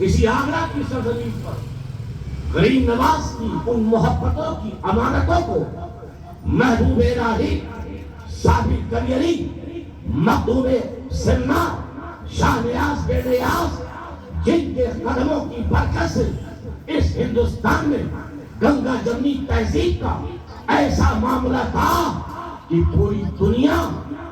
اسی آگرہ کی سرزمین پر غریب نواز کی ان محبتوں کی امانتوں کو محبوب الہی ثابت کریری مخدوم سرنا شاہ نیاز بے نیاز جن کے قدموں کی برکت سے اس ہندوستان میں گنگا جمنی تہذیب کا ایسا معاملہ تھا کہ پوری دنیا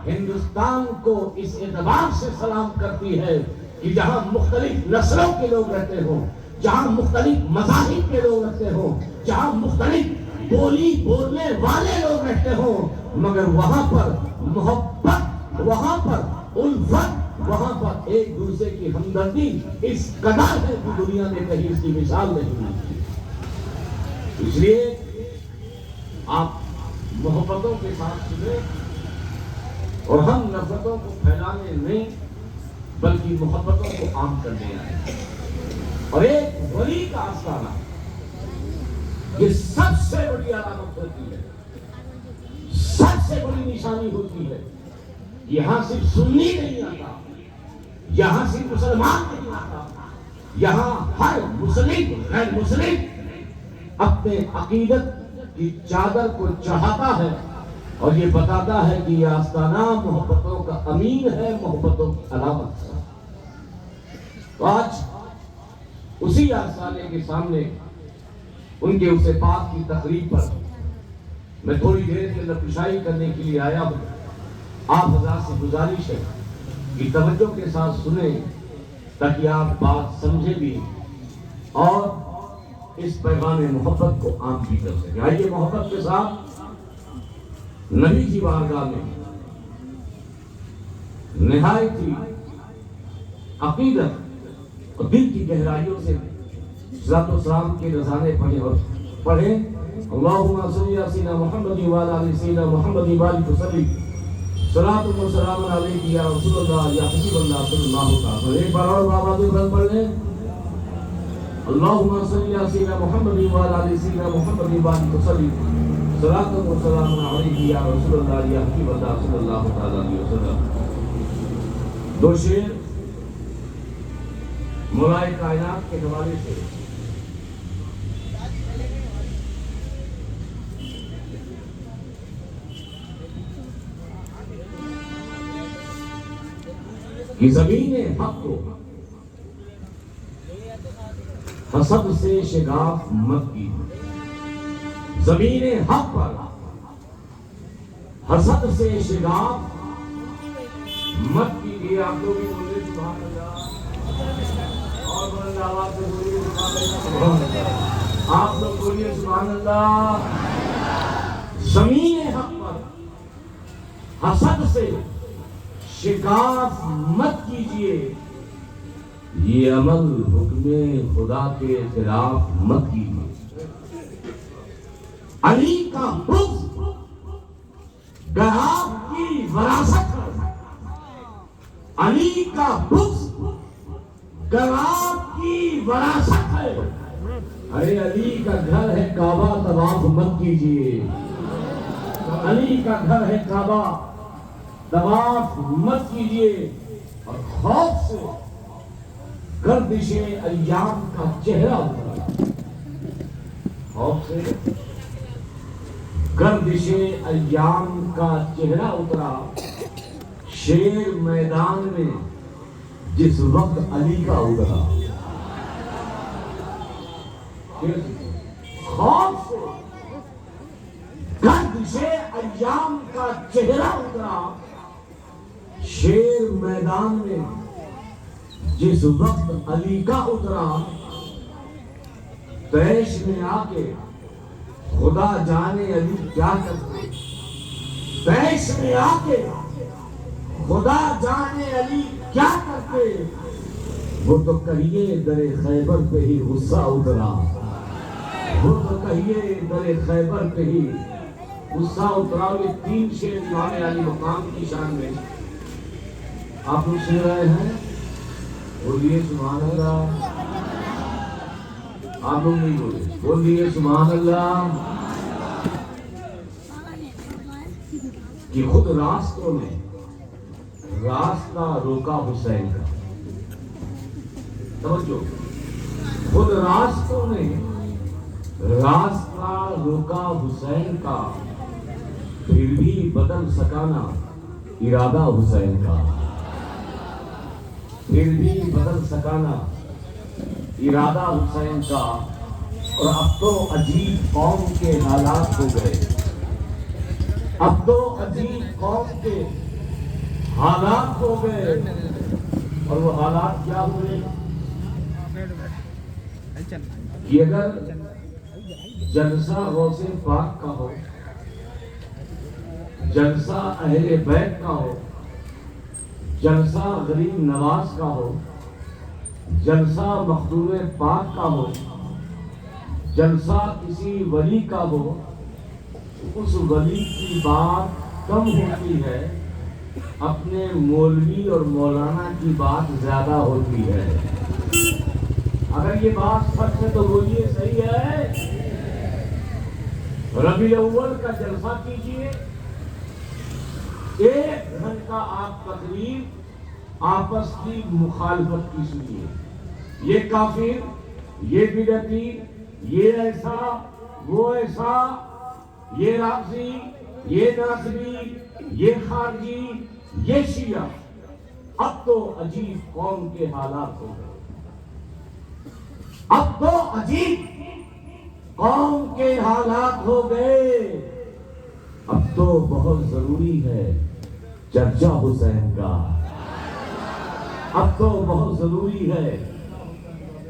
ہندوستان کو اس اعتبار سے سلام کرتی ہے کہ جہاں مختلف نسلوں کے لوگ رہتے ہوں، جہاں مختلف مذاہب کے لوگ رہتے ہوں، جہاں مختلف بولی بولنے والے لوگ رہتے ہوں، مگر وہاں پر محبت، وہاں پر الفت، وہاں پر ایک دوسرے کی ہمدردی اس قدر ہے کہ دنیا نے کہیں اس کی مثال نہیں دی۔ اس لیے آپ محبتوں کے ساتھ سنیں اور ہم نفرتوں کو پھیلانے نہیں بلکہ محبتوں کو عام کرنے آئے۔ اور ایک ولی کا آستانہ یہ سب سے بڑی علامت ہوتی ہے، سب سے بڑی نشانی ہوتی ہے۔ یہاں صرف سنی نہیں آتا، یہاں صرف مسلمان نہیں آتا، یہاں ہر مسلم غیر مسلم اپنے عقیدت کی چادر کو چڑھاتا ہے اور یہ بتاتا ہے کہ یہ آستانہ محبتوں کا امین ہے، محبتوں کی علامت ہے۔ تو آج اسی آستانے کے سامنے ان کے اسے پاک کی تقریب پر میں تھوڑی دیر کے اندر پیشائی کرنے کے لیے آیا ہوں۔ آپ حضرات سے گزارش ہے کہ توجہ کے ساتھ سنیں تاکہ آپ بات سمجھیں بھی اور اس پیغام محبت کو عام بھی کر سکیں۔ آئیے محبت کے ساتھ نبی کی بارگاہ میں نہایت ہی عقیدت اور دل کی گہرائیوں سے صلاۃ و سلام کے رضانے پڑھیں اور پڑھیں اللہم صلی علی سیدنا محمد وعلی آل سیدنا محمد وبارک وسلم صلاۃ و سلام علیک یا رسول اللہ یا حبیب اللہ صلی اللہ تعالی۔ ایک بار اور آواز بلند پڑھ لیں اللہم صلی علی سیدنا محمد وعلی آل سیدنا محمد وبارک وسلم صلاۃ و سلام علیک یا رسول اللہ یا حبیب اللہ صلی اللہ تعالی علیہ وسلم۔ دو شعر مولائے کائنات کے حوالے سے کہ زمین حق کو حسد سے شگاف مت کی، زمین حق پر حسد سے شگاف مت کیجیے۔ آپ لوگ بھی بولے سبحان اللہ، اور بلند آواز سے بولیے سبحان اللہ، آپ لوگ بولیے سبحان اللہ۔ زمین حق پر حسد سے شگاف مت کیجیے، یہ عمل حکم خدا کے خلاف مت کیجیے۔ علی کا بغض گراف کی وراثت ہے، علی کا بغض گراف کی وراثت ہے۔ ارے علی کا گھر ہے کعبہ طواف مت کیجیے، علی کا گھر ہے کعبہ طواف مت کیجیے۔ اور خوف سے گردش ایام کا چہرہ اترا، خوف سے گردش ایام کا چہرہ اترا، شیر میدان میں جس وقت علی کا اترا۔ خوف سے گردش ایام کا چہرہ اترا، شیر میدان میں جس وقت علی کا اترا، طیش میں آ کے خدا جانے علی کیا کرتے، طیش میں آ کے خدا جانے علی کیا کرتے، وہ تو کہیے در خیبر پہ ہی غصہ اترا، وہ تو کہیے در خیبر پہ ہی غصہ اترا۔ یہ تین شعر امام علی مقام کی شان میں آپ لوگ سن رہے ہیں، بولیے سبحان اللہ۔ آپ لوگ نہیں بولے، بولیے سبحان اللہ۔ کہ خود راستوں میں راستہ روکا حسین کا، توجہ، خود راستوں نے راستہ روکا حسین کا، پھر بھی بدل سکا نہ ارادہ حسین کا، پھر بھی بدل سکا نہ ارادہ حسین کا۔ اور اب تو عجیب قوم کے حالات ہو گئے، اب تو عجیب قوم کے حالات ہو گئے۔ اور وہ حالات کیا ہوئے کہ اگر جلسہ غوث پاک کا ہو، جلسہ اہل بیت کا ہو، جلسہ غریب نواز کا ہو، جلسہ مخدوم پاک کا ہو، جلسہ کسی ولی کا ہو، اس ولی کی بات کم ہوتی ہے، اپنے مولوی اور مولانا کی بات زیادہ ہوتی ہے۔ اگر یہ بات سچ ہے تو بولیے صحیح ہے۔ ربیع الاول کا جلسہ کیجئے، 1 گھنٹہ آپ تقریب آپس کی مخالفت کی سنیے، یہ کافر، یہ بدعتی، یہ ایسا، وہ ایسا، یہ رافضی، یہ ناصبی، یہ خارجی، یہ شیعہ۔ اب تو عجیب قوم کے حالات ہو گئے، اب تو عجیب قوم کے حالات ہو گئے۔ اب تو بہت ضروری ہے چرچا حسین کا، اب تو بہت ضروری ہے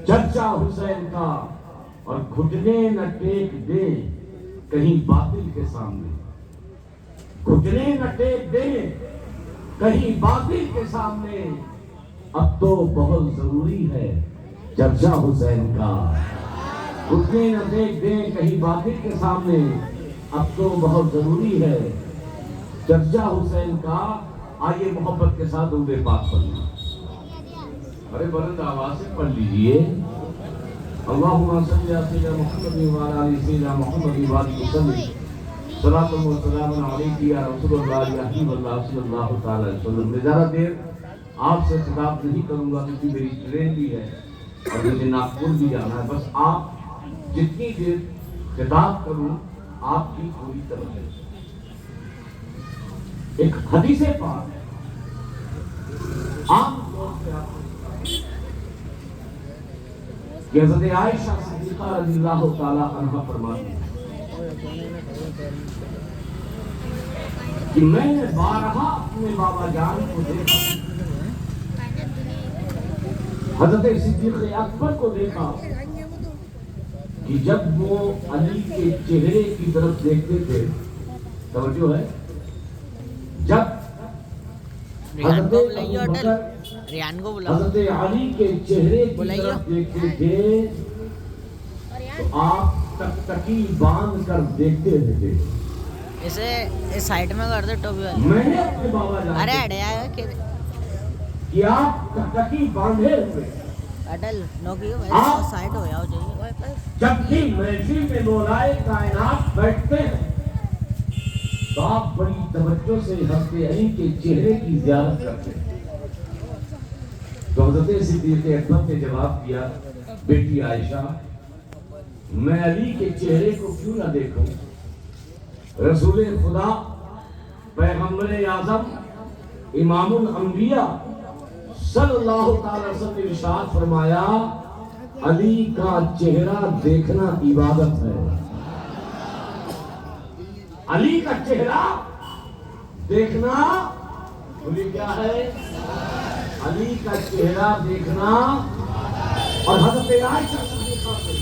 چرچا حسین کا۔ اور گھٹنے نہ ٹیک دیں کہیں باطل کے سامنے، گھٹنے نہ ٹیک دیں کہیں باطل کے سامنے۔ اب تو بہت ضروری ہے چرچا حسین کا، گھٹنے نہ ٹیک دیں کہیں باطل کے سامنے۔ اب تو بہت ضروری ہے چرچا حسین کا۔ آئیے محبت کے ساتھ درود پاک پڑھیں، ارے بلند آواز سے پڑھ لیجئے۔ اللہم صلی علی محمد وعلی آل سیدنا محمد وبارک وسلم، صلاۃ و سلام علیک یا رسول اللہ یا حبیب اللہ صلی اللہ تعالی علیہ وسلم۔ میں زیادہ دیر آپ سے خطاب نہیں کروں گا کیونکہ میری ٹرین بھی ہے اور مجھے ناگپور بھی جانا ہے۔ بس آپ جتنی دیر خطاب کروں آپ کی پوری توجہ۔ ایک حدیث پاک عام طور پہ آپ کہ حضرت عائشہ صدیقہ رضی اللہ تعالی عنہ فرماتی کہ میں نے بارہا اپنے بابا جان کو دیکھا، حضرت صدیق اکبر کو دیکھا کہ جب وہ علی کے چہرے کی طرف دیکھتے تھے، توجہ ہے، جب حضرت علی کے چہرے کی طرف دیکھتے تھے تو آپ تک تکی باندھ کر دیکھتے رہتے۔ اسے اس سائٹ میں کر دے ٹوپی والی۔ میں نے اپنے بابا جان ارے اڑے آیا کہ آپ تک تکی باندھے ہوئے، اٹل نوکی سائٹ ہو جاؤ چاہیے۔ جب بھی محفل میں مولائے کائنات بیٹھتے ہیں تو آپ بڑی توجہ سے حضرت علی کے چہرے کی زیارت کرتے ہیں۔ تو حضرت صدیق اکبر نے جواب دیا، بیٹی عائشہ میں علی کے چہرے کو کیوں نہ دیکھوں؟ رسول خدا پیغمبر اعظم امام الانبیاء صلی اللہ تعالی وسلم نے ارشاد فرمایا علی کا چہرہ دیکھنا عبادت ہے۔ علی کا چہرہ دیکھنا بولی کیا ہے؟ علی کا چہرہ دیکھنا۔ اور حضرت عائشہ صدیقہ سے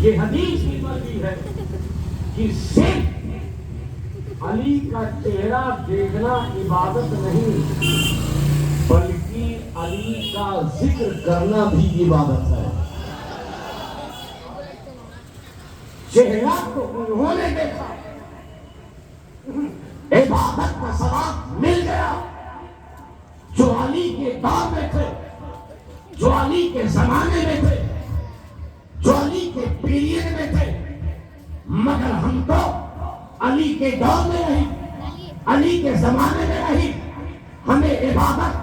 یہ حدیث بھی مروی ہے کہ صرف علی کا چہرہ دیکھنا عبادت نہیں بلکہ علی کا ذکر کرنا بھی عبادت ہے۔ چہرہ تو انہوں نے دیکھا، عبادت کا ثواب مل گیا۔ جو علی کے دور میں تھے، جو علی کے زمانے میں تھے، جو علی کے پیریڈ میں تھے، مگر ہم تو علی کے دور میں نہیں، علی کے زمانے میں نہیں۔ ہمیں عبادت،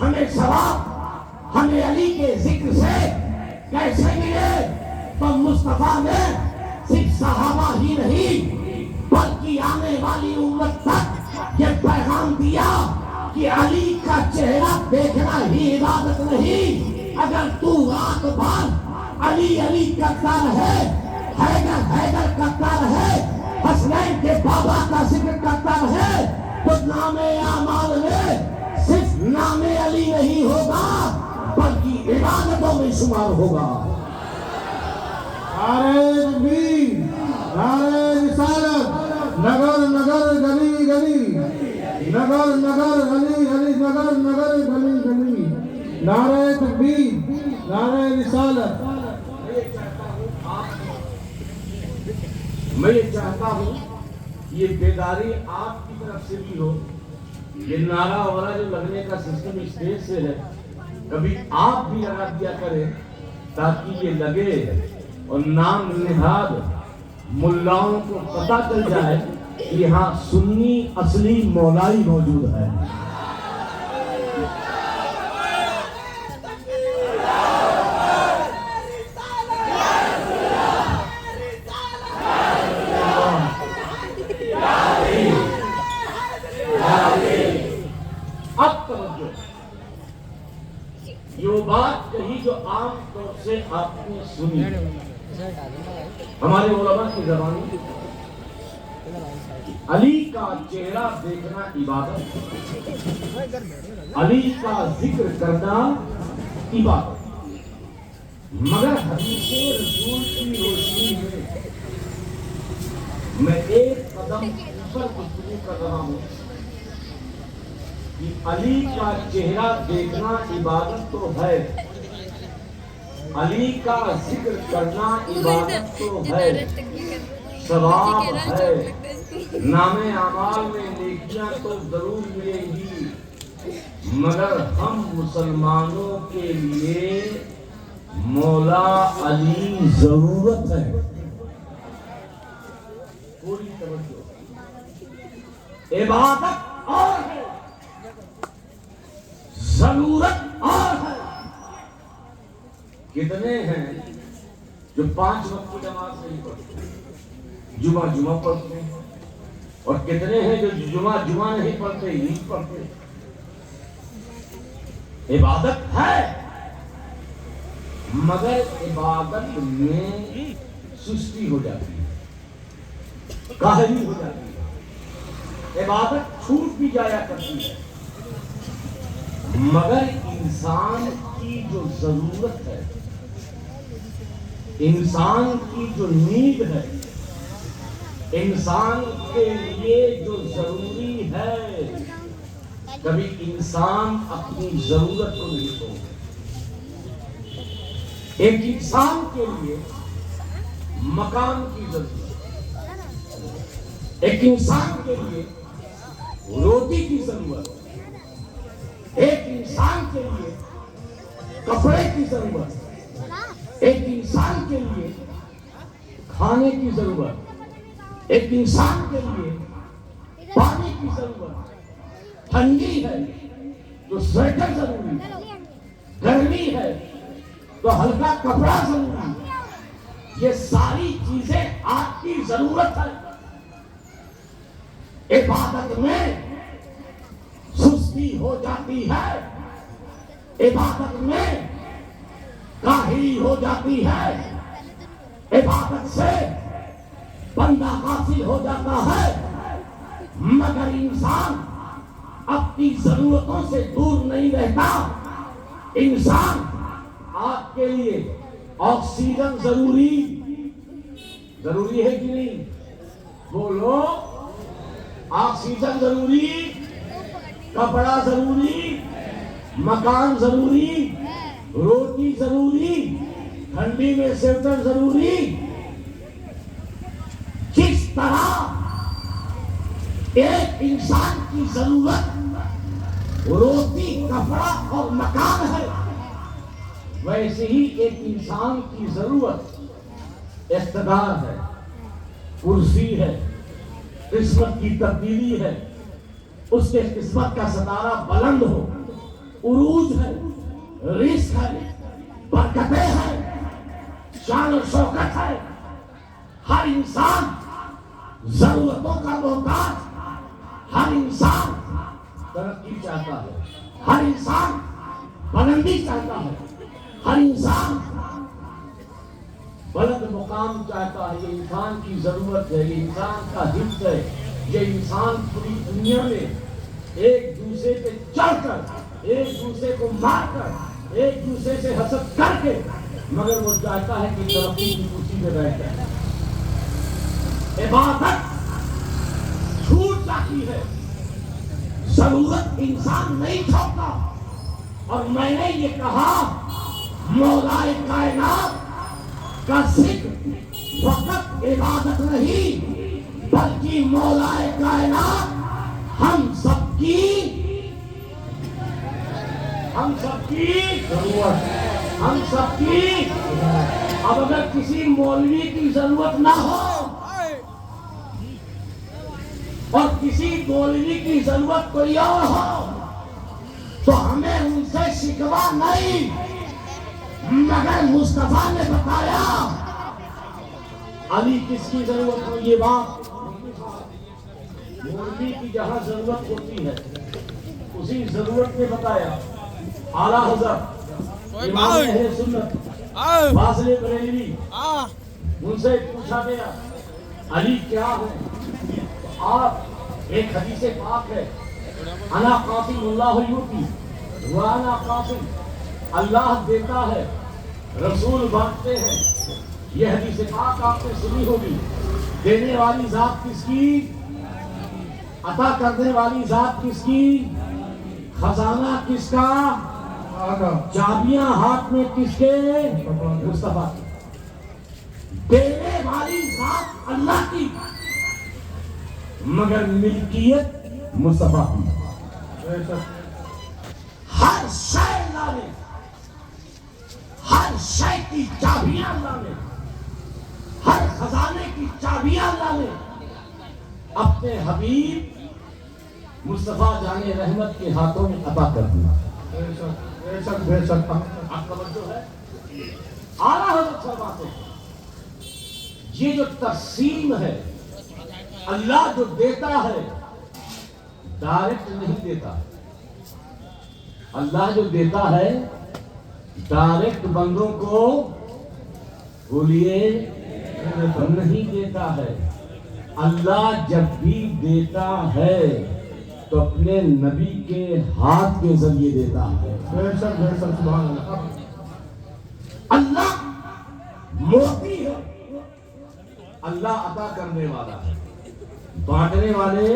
ہمیں ثواب، ہمیں علی کے ذکر سے کیسے ملے؟ تو مصطفیٰ نے صرف صحابہ ہی نہیں بلکہ آنے والی امت تک یہ پیغام دیا کہ علی کا چہرہ دیکھنا ہی عبادت نہیں، اگر تو رات بھر علی علی کرتا رہے، حیدر حیدر کرتا رہے، حسنین کے بابا کا ذکر کرتا رہے، تو نام اعمال میں صرف نام علی نہیں ہوگا بلکہ عبادتوں میں شمار ہوگا۔ نعرہ تکبیر، نعرہ رسالت، نگر نگر گلی گلی، نگر نگر گلی گلی، نگر نگر گلی گلی، نعرہ تکبیر، نعرہ رسالت۔ میں یہ چاہتا ہوں یہ بیداری آپ کی طرف سے بھی ہو، یہ نعرہ وغیرہ جو لگنے کا سسٹم اسٹیج سے ہے کبھی آپ بھی لگا دیا کریں تاکہ یہ لگے اور نام نہاد ملاؤں کو پتہ چل جائے کہ یہاں سنی اصلی مولائی موجود ہے۔ اب توجہ، یہ بات کہی جو عام طور سے آپ نے سنی ہمارے علماء کی زبانی، علی کا چہرہ دیکھنا عبادت، علی کا ذکر کرنا عبادت، مگر حدیث رسول کی روشنی میں ایک قدم اوپر گفتگو کر رہا ہوں کہ علی کا چہرہ دیکھنا عبادت تو ہے، علی کا ذکر کرنا عبادت تو ہے، ثواب ہے، نام اعمال میں نیکیاں تو ضرور ملیں گی، مگر ہم مسلمانوں کے لیے مولا علی ضرورت ہے۔ پوری توجہ، عبادت اور ہے، ضرورت اور ہے۔ کتنے ہیں جو 5 وقت کی نماز نہیں پڑھتے، جمعہ پڑھتے ہیں، اور کتنے ہیں جو جمعہ نہیں پڑھتے، عید پڑھتے۔ عبادت ہے مگر عبادت میں سستی ہو جاتی ہے، کاہلی ہو جاتی ہے، عبادت چھوٹ بھی جایا کرتی ہے، مگر انسان کی جو ضرورت ہے، انسان کی جو نیڈ ہے، انسان کے لیے جو ضروری ہے، کبھی انسان اپنی ضرورت کو نہیں چھوڑتا۔ ایک انسان کے لیے مکان کی ضرورت، ایک انسان کے لیے روٹی کی ضرورت، ایک انسان کے لیے کپڑے کی ضرورت، ایک انسان کے لیے کھانے کی ضرورت، ایک انسان کے لیے پانی کی ضرورت، ٹھنڈی ہے تو سویٹر ضروری ہے، گرمی ہے تو ہلکا کپڑا ضروری ہے، یہ ساری چیزیں آپ کی ضرورت ہے۔ عبادت میں سستی ہو جاتی ہے، عبادت میں کاہلی ہو جاتی ہے، عبادت سے بندہ غافل ہو جاتا ہے، مگر انسان اپنی ضرورتوں سے دور نہیں رہتا۔ انسان آپ کے لیے آکسیجن ضروری ہے کہ نہیں؟ بولو، آکسیجن ضروری، کپڑا ضروری، مکان ضروری، روٹی ضروری، ٹھنڈی میں سویٹر ضروری۔ کس طرح ایک انسان کی ضرورت روٹی، کپڑا اور مکان ہے، ویسے ہی ایک انسان کی ضرورت اقتدار ہے، کرسی ہے، قسمت کی تبدیلی ہے، اس کے قسمت کا ستارہ بلند ہو، عروج ہے، رزق ہے، برکتیں ہیں، شان و شوکت ہے. ہر انسان ضرورتوں کا محتاج، ہر انسان ترقی چاہتا ہے، ہر انسان بلندی چاہتا ہے، ہر انسان بلند مقام چاہتا ہے. یہ انسان کی ضرورت ہے، یہ انسان کا حص ہے. یہ انسان پوری دنیا میں ایک دوسرے پہ چڑھ کر، ایک دوسرے کو مار کر، ایک دوسرے سے حسد کر کے، مگر وہ چاہتا ہے کہ ترقی کی کرسی پہ بیٹھ جائے. عبادت چھوٹ جاتی ہے، ضرورت انسان نہیں چھوڑتا. اور میں نے یہ کہا مولا کائنات کا ذکر فقط عبادت نہیں، بلکہ مولا کائنات ہم سب کی ضرورت، ہم سب کی. اب اگر کسی مولوی کی ضرورت نہ ہو اور کسی مولوی کی ضرورت کوئی اور ہو تو ہمیں ان سے شکوہ نہیں، مگر مصطفیٰ نے بتایا علی کس کی ضرورت ہو. یہ بات مولوی کی جہاں ضرورت ہوتی ہے اسی ضرورت نے بتایا. اعلیٰ حضرت امام اہل سنت فاضل بریلوی، ان سے پوچھا گیا علی کیا ہے؟ آپ ایک حدیث پاک ہے انا قاسم اللہ یوتی وانا قاسم، اللہ دیتا ہے رسول بانٹتے ہیں. یہ حدیث پاک آپ نے سنی ہوگی. دینے والی ذات کس کی؟ عطا کرنے والی ذات کس کی؟ خزانہ کس کا؟ چابیاں ہاتھ میں کس کے؟ مصطفیٰ کی. دینے والی ذات اللہ کی، مگر ملکیت مصطفیٰ کی. ہر شے اللہ نے، ہر شے کی چابیاں اللہ نے، ہر خزانے کی چابیاں اللہ نے اپنے حبیب مصطفیٰ جان رحمت کے ہاتھوں میں عطا کر دیا. بے شک آپ کا توجہ ہے. اعلیٰ حضرت فرماتے ہیں یہ جو تقسیم ہے، اللہ جو دیتا ہے ڈائریکٹ نہیں دیتا. اللہ جو دیتا ہے ڈائریکٹ بندوں کو بولیے نہیں دیتا ہے. اللہ جب بھی دیتا ہے تو اپنے نبی کے ہاتھ کے ذریعے دیتا ہے. سبحان اللہ. اللہ موتی ہے، اللہ عطا کرنے والا ہے، بانٹنے والے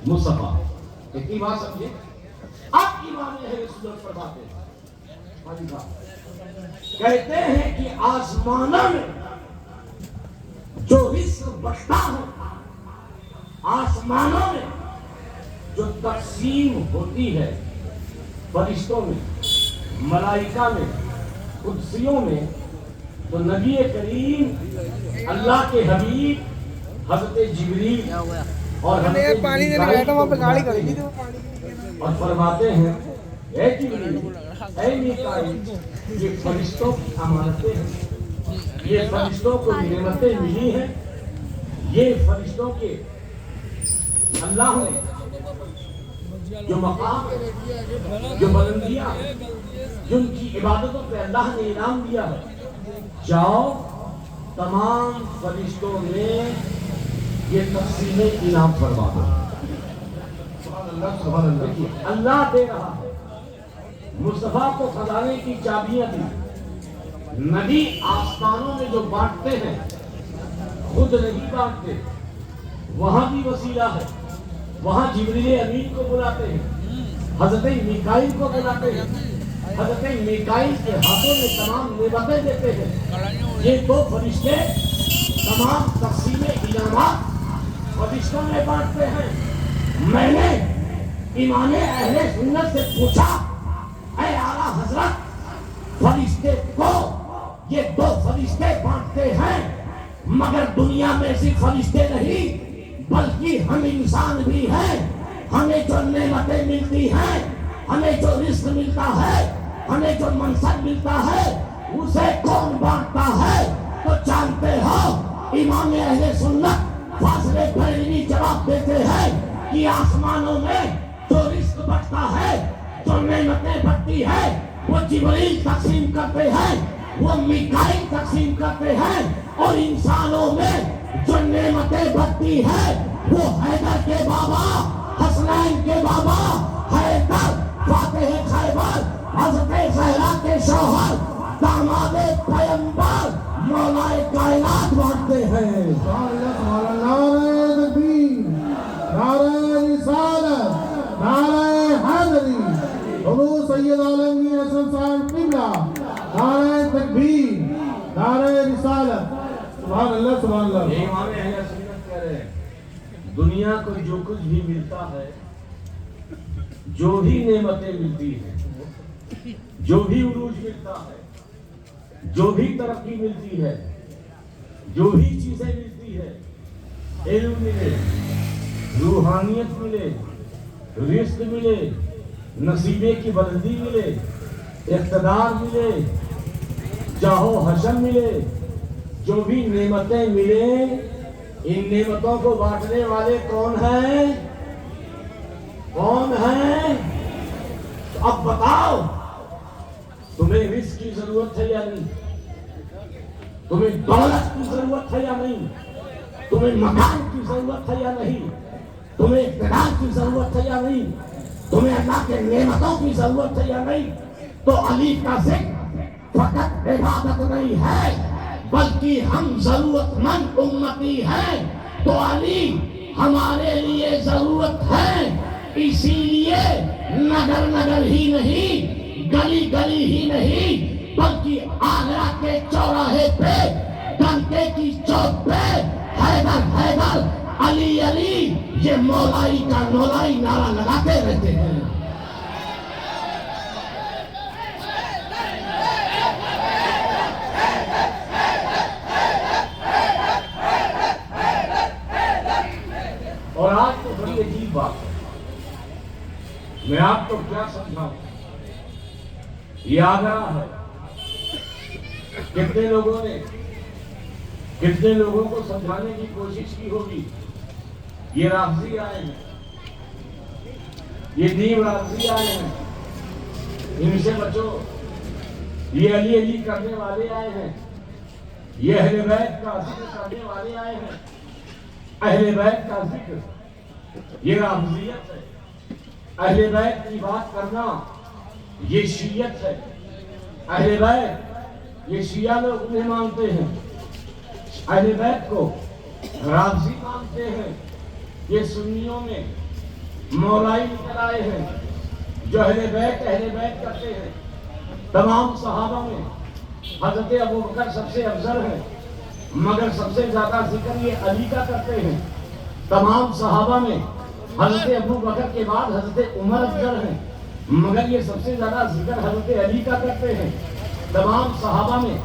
مصطفیٰ. اتنی بات سمجھے. اب امام اہل سنت فرماتے ہیں، کہتے ہیں کہ آسمانوں میں جو رزق بچتا ہے، آسمانوں میں جو تقسیم ہوتی ہے، فرشتوں میں، ملائکہ میں، قدسیوں میں، تو نبی کریم اللہ کے حبیب حضرت جبریل اور حضرت میکائیل اور فرماتے ہیں اے جبریل، اے میکائیل، یہ فرشتوں کی امانتیں ہیں، یہ فرشتوں کو نعمتیں ملی ہیں، یہ فرشتوں کے اللہ نے جو مقام ہے، جو بلندیاں ہیں، جن کی عبادتوں پہ اللہ نے انعام دیا ہے، جاؤ تمام فرشتوں میں یہ تقسیم انعام فرما دو. اللہ دے رہا ہے. مصطفیٰ کو خزانے کی چابیاں دی. نبی آسمانوں میں جو بانٹتے ہیں خود نہیں بانٹتے، وہاں بھی وسیلہ ہے. وہاں جبریل امین کو بلاتے ہیں، حضرت میکائیل کو بلاتے ہیں، حضرت میکائیل کے ہاتھوں میں تمام نعمتیں دیتے ہیں. یہ دو فرشتے تمام تقسیم انعامات فرشتوں میں بانٹتے ہیں. میں نے امام اہل سنت سے پوچھا اے اعلیٰ حضرت، فرشتے کو یہ دو فرشتے بانٹتے ہیں، مگر دنیا میں صرف فرشتے نہیں بلکہ ہم انسان بھی ہیں. ہمیں جو نعمتیں ملتی ہیں، ہمیں جو رزق ملتا ہے، ہمیں جو منصب ملتا ہے، اسے کون بانٹتا ہے تو جانتے ہو امام اہل سنت فاضل بریلوی جواب دیتے ہیں کہ آسمانوں میں جو رزق بڑھتا ہے، جو نعمتیں بڑھتی ہے، وہ جبریل تقسیم کرتے ہیں، وہ میکائیل تقسیم کرتے ہیں، اور انسانوں میں جو نعمتیں بڑھتی ہے وہ حیدر کے بابا، حسنین کے بابا حیدر فاتح خیبر، حضرت زہرا کے شوہر، داماد پیغمبر، مولا کائنات بانٹتے ہیں۔ نعرہ تکبیر، نعرہ رسالت، نعرہ حیدری، حضور سید عالمگیر حسن صاحب قبلہ، نعرہ تکبیر، نعرہ رسالت، سبحان اللہ سبحان اللہ۔ یہ امام اہل سنت کہہ رہے ہیں دنیا کو جو کچھ بھی ملتا ہے، جو بھی نعمتیں ملتی ہیں، جو بھی عروج ملتا ہے، جو بھی ترقی ملتی ہے، جو بھی چیزیں ملتی ہے، علم ملے، روحانیت ملے، رزق ملے، نصیبے کی بلندی ملے، اقتدار ملے، جاہو حشم ملے، جو بھی نعمتیں ملیں، ان نعمتوں کو بانٹنے والے کون ہیں؟ کون ہیں؟ اب بتاؤ، تمہیں رزق کی ضرورت ہے یا نہیں؟ تمہیں دولت کی ضرورت ہے یا نہیں؟ تمہیں مکان کی ضرورت ہے یا نہیں؟ تمہیں اقتدار کی ضرورت ہے یا نہیں؟ تمہیں اللہ کے نعمتوں کی ضرورت ہے یا نہیں؟ تو علی کا ذکر فقط عبادت نہیں ہے، بلکہ ہم ضرورت مند امتی ہیں، تو علی ہمارے لیے ضرورت ہے۔ اسی لیے نگر نگر ہی نہیں، گلی گلی ہی نہیں، بلکہ آگرہ کے چوراہے پہ، ڈنکے کی چوک پہ حیدر حیدر، علی علی، یہ مولائی کا نولائی نعرہ لگاتے رہتے ہیں۔ اور آج تو بڑی عجیب بات ہے، میں آپ کو کیا سمجھاؤں، یہ آگرہ ہے، کتنے لوگوں کو سمجھانے کی کوشش کی ہوگی، یہ رافضی آئے ہیں، یہ نیم رافضی آئے ہیں، ان سے بچو، یہ علی علی کرنے والے آئے ہیں، یہ اہل بیت کا ذکر کرنے والے آئے ہیں، اہل بیت کا ذکر یہ رافضیت ہے، اہل بیت کی بات کرنا یہ شیعت ہے، اہل بیت یہ شیعہ لوگ انہیں مانتے ہیں، اہل بیت کو رافضی مانتے ہیں، یہ سنیوں میں مولائی نکل آئے ہیں جو اہل بیت کرتے ہیں۔ تمام صحابہ میں حضرت ابوبکر سب سے افضل ہے، مگر سب سے زیادہ ذکر یہ علی کا کرتے ہیں۔ تمام صحابہ میں حضرت ابوبکر کے بعد حضرت عمر افضل ہیں، مگر یہ سب سے زیادہ ذکر حضرت علی کا کرتے ہیں۔ تمام صحابہ میں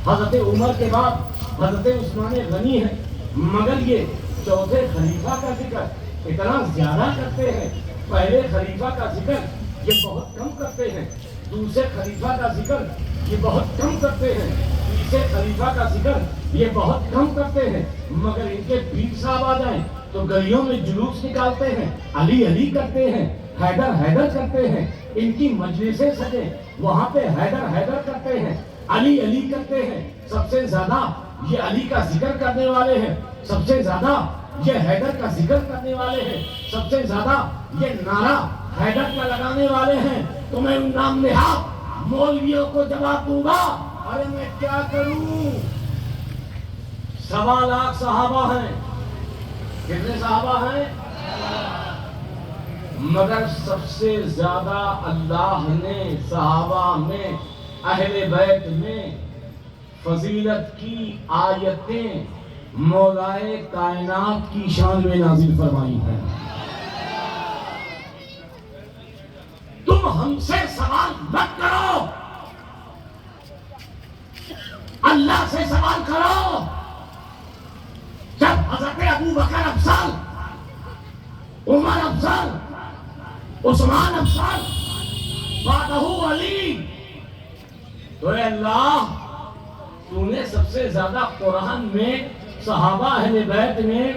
حضرت عمر کے بعد حضرت عثمان غنی ہے، مگر یہ چوتھے خلیفہ کا ذکر اتنا زیادہ کرتے ہیں۔ پہلے خلیفہ کا ذکر یہ بہت کم کرتے ہیں، دوسرے خلیفہ کا ذکر یہ بہت کم کرتے ہیں، تیسرے خلیفہ کا ذکر یہ بہت کم کرتے ہیں، مگر ان کے پیر صاحب آ جائیں تو گلیوں میں جلوس نکالتے ہیں، علی علی کرتے ہیں، حیدر حیدر کرتے ہیں۔ ان کی مجلسیں سجے وہاں پہ حیدر حیدر کرتے ہیں، علی علی کرتے ہیں۔ سب سے زیادہ یہ علی کا ذکر کرنے والے ہیں، سب سے زیادہ یہ حیدر کا ذکر کرنے والے ہیں، سب سے زیادہ یہ نعرہ حیدر کا لگانے والے ہیں۔ تو میں ان نام نہاد مولویوں کو جواب دوں گا، ارے میں کیا کروں؟ 1.25 لاکھ صحابہ ہیں، کتنے صحابہ ہیں؟ مگر سب سے زیادہ اللہ نے صحابہ میں، اہل بیت میں فضیلت کی آیتیں مولائے کائنات کی شان میں نازل فرمائی ہیں۔ تم ہم سے سوال مت کرو، اللہ سے سوال کرو۔ جب حضرت ابوبکر افضل، عمر افضل، عثمان افضل، بعدہ علی، تو اے اللہ تو نے سب سے زیادہ قرآن میں صحابہ اہل بیت میں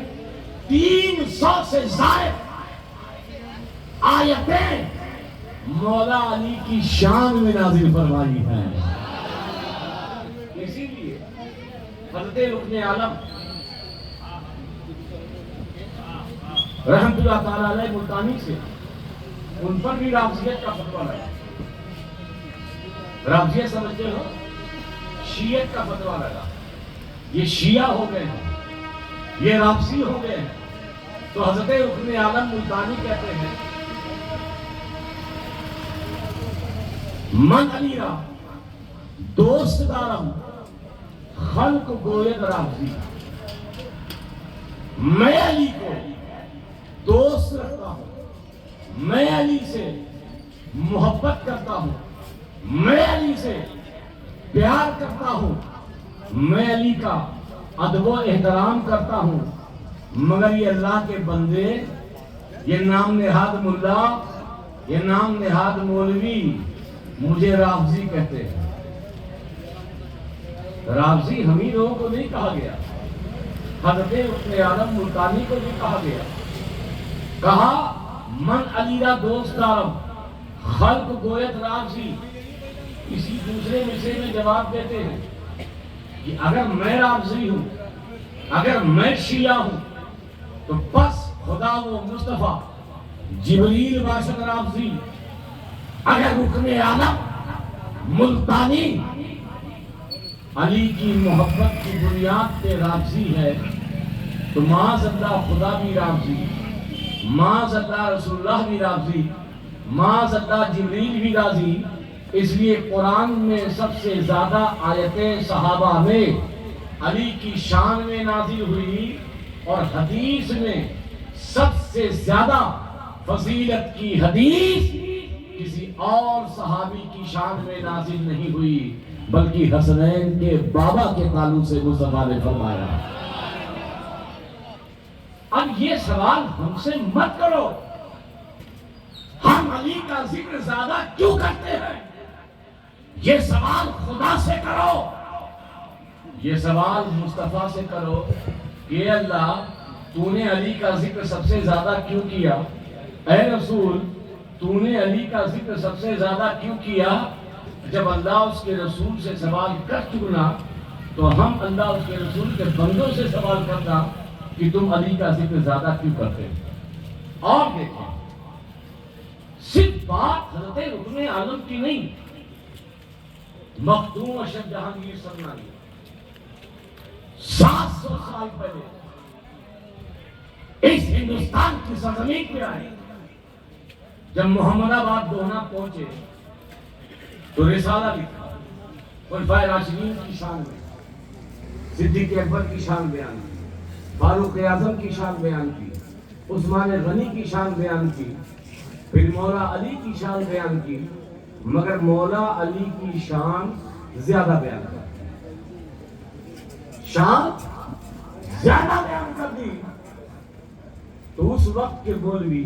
300 سے زائد آیتیں مولا علی کی شان میں نازل فرمائی ہیں. اسی لیے حضرت رکن عالم رحمت اللہ تعالیٰ علیہ ملتانی سے ان پر بھی رافضیت کا فتویٰ لگا. رافضیت سمجھتے ہو؟ شیعت کا فتویٰ لگا. یہ شیعہ ہو گئے ہیں, یہ رافضی ہو گئے ہیں. تو حضرت رکن عالم ملتانی کہتے ہیں من علی را دوست دارم خلق گوید رافضی. میں علی کو دوست رکھتا ہوں, میں علی سے محبت کرتا ہوں, میں علی سے پیار کرتا ہوں, میں علی کا ادب و احترام کرتا ہوں, مگر یہ اللہ کے بندے, یہ نام نہاد ملا, یہ نام نہاد مولوی مجھے رافضی کہتے ہیں. رافضی ہم ہی لوگوں کو نہیں کہا گیا, حضرت رکن عالم ملتانی کو بھی کہا گیا. کہا من علی را دوست دارم خلق گوید رافضی. کسی دوسرے مصرے میں جواب دیتے ہیں کہ اگر میں رافضی ہوں, اگر میں شیعہ ہوں, تو بس خدا و مصطفیٰ جبریل باشد رافضی. اگر رکن عالم ملتانی علی کی محبت کی بنیاد پہ رافضی ہے, تو معاذ اللہ خدا بھی رافضی, معاذ اللہ رسول اللہ بھی رافضی, معاذ اللہ جبریل بھی راضی. اس لیے قرآن میں سب سے زیادہ آیتیں صحابہ میں علی کی شان میں نازل ہوئی, اور حدیث میں سب سے زیادہ فضیلت کی حدیث کسی اور صحابی کی شان میں نازل نہیں ہوئی, بلکہ حسنین کے بابا کے تعلق سے مصطفیٰ نے فرمایا. اب یہ سوال ہم سے مت کرو ہم علی کا ذکر زیادہ کیوں کرتے ہیں. یہ سوال خدا سے کرو, یہ سوال مصطفیٰ سے کرو کہ اے اللہ تو نے علی کا ذکر سب سے زیادہ کیوں کیا. اے رسول تو نے علی کا ذکر سب سے زیادہ کیوں کیا. جب اللہ اس کے رسول سے سوال کر چکنا تو ہم اللہ اس کے رسول کے بندوں سے سوال کرنا کہ تم علی کا ذکر زیادہ کیوں کرتے. اور دیکھیں صرف بات حضرت رکن عالم کی نہیں, مخدوم اشرف جہانگیر سرنائی 700 سال پہلے اس ہندوستان کی سرزمین پہ آئے. جب محمد آباد دونا پہنچے تو رسالہ لکھا, خلفائے راشدین کی شان میں, صدیق اکبر کی شان بیان کی, فاروق اعظم کی شان بیان کی, عثمان غنی کی شان بیان کی, پھر مولا علی کی شان بیان کی, مگر مولا علی کی شان زیادہ بیان کر دی, شان زیادہ بیان کر دی. تو اس وقت کے مولوی,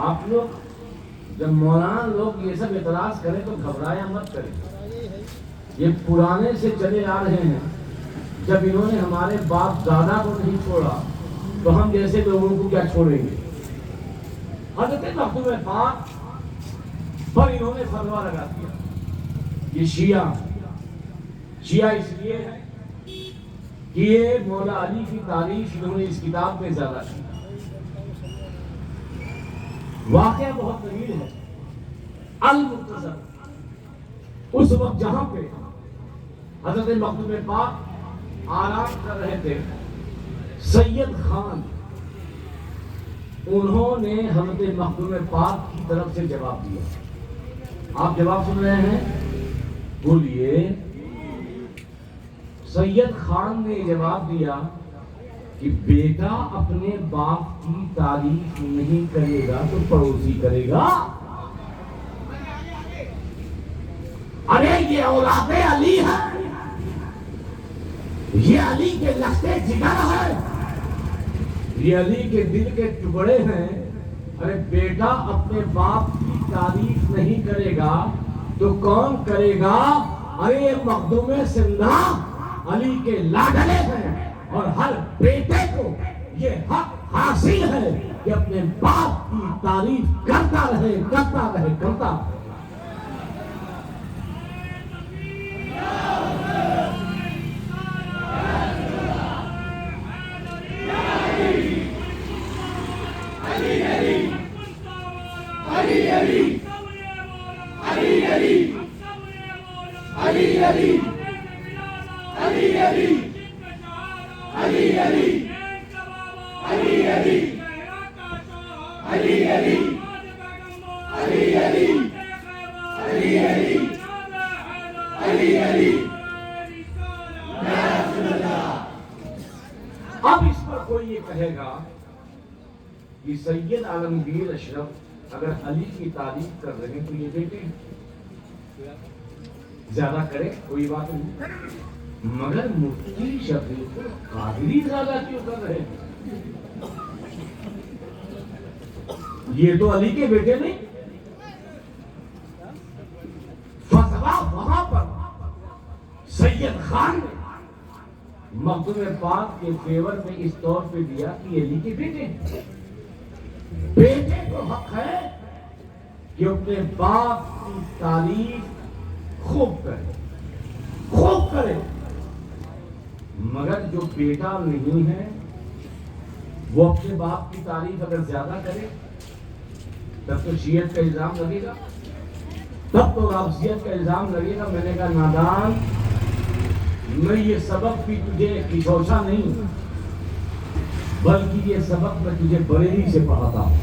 آپ لوگ جب مولانا لوگ یہ سب اعتراض کریں تو گھبرایا مت کریں, یہ پرانے سے چلے آ رہے ہیں. جب انہوں نے ہمارے باپ دادا کو نہیں چھوڑا تو ہم جیسے لوگوں کو کیا چھوڑیں گے. حضرت مخدوم پاک پر انہوں نے فتویٰ لگا دیا. یہ شیعہ اس لیے ہے کہ یہ مولا علی کی تعریف انہوں نے اس کتاب میں زیادہ کی. واقعہ بہت طویل ہے. المختصر اس وقت جہاں پہ حضرت مخدوم پاک آرام کر رہے تھے, سید خان انہوں نے حضرت مخدوم پاک کی طرف سے جواب دیا. آپ جواب سن رہے ہیں, بولیے. سید خان نے جواب دیا کہ بیٹا اپنے باپ کی تعریف نہیں کرے گا تو پڑوسی کرے گا. ارے یہ اولاد علی ہے, یہ علی کے لشتے جگر ہے, یہ علی کے دل کے ٹکڑے ہیں. ارے بیٹا اپنے باپ کی تعریف نہیں کرے گا تو کون کرے گا؟ ارے مخدوم زندہ علی کے لاڈلے ہیں، اور ہر بیٹے کو یہ حق حاصل ہے کہ اپنے باپ کی تعریف کرتا رہے، کرتا رہے، کرتا رہے۔ اب اس پر کوئی یہ کہے گا کہ سید عالمگیر اشرف اگر علی کی تعریف کر رہے ہیں تو یہ بیٹے زیادہ کرے، کوئی بات نہیں، مگر مفتی شفیق القادری زیادہ کیوں کر رہے ہیں؟ یہ تو علی کے بیٹے نہیں۔ فتویٰ وہاں پر سید خان نے مخدوم پاک کے فیور میں اس طور پہ دیا کہ یہ علی کے بیٹے ہیں۔ بیٹے کو حق ہے کہ اپنے باپ کی تعریف خوب کرے، خوب کرے، مگر جو بیٹا نہیں ہے وہ اپنے باپ کی تعریف اگر زیادہ کرے تب تو شیعت کا الزام لگے گا، تب تو رافضیت کا الزام لگے گا۔ میں نے کہا نادان، میں یہ سبق بھی تجھے کھوچا نہیں، بلکہ یہ سبق میں تجھے بریلی سے پڑھاتا ہوں۔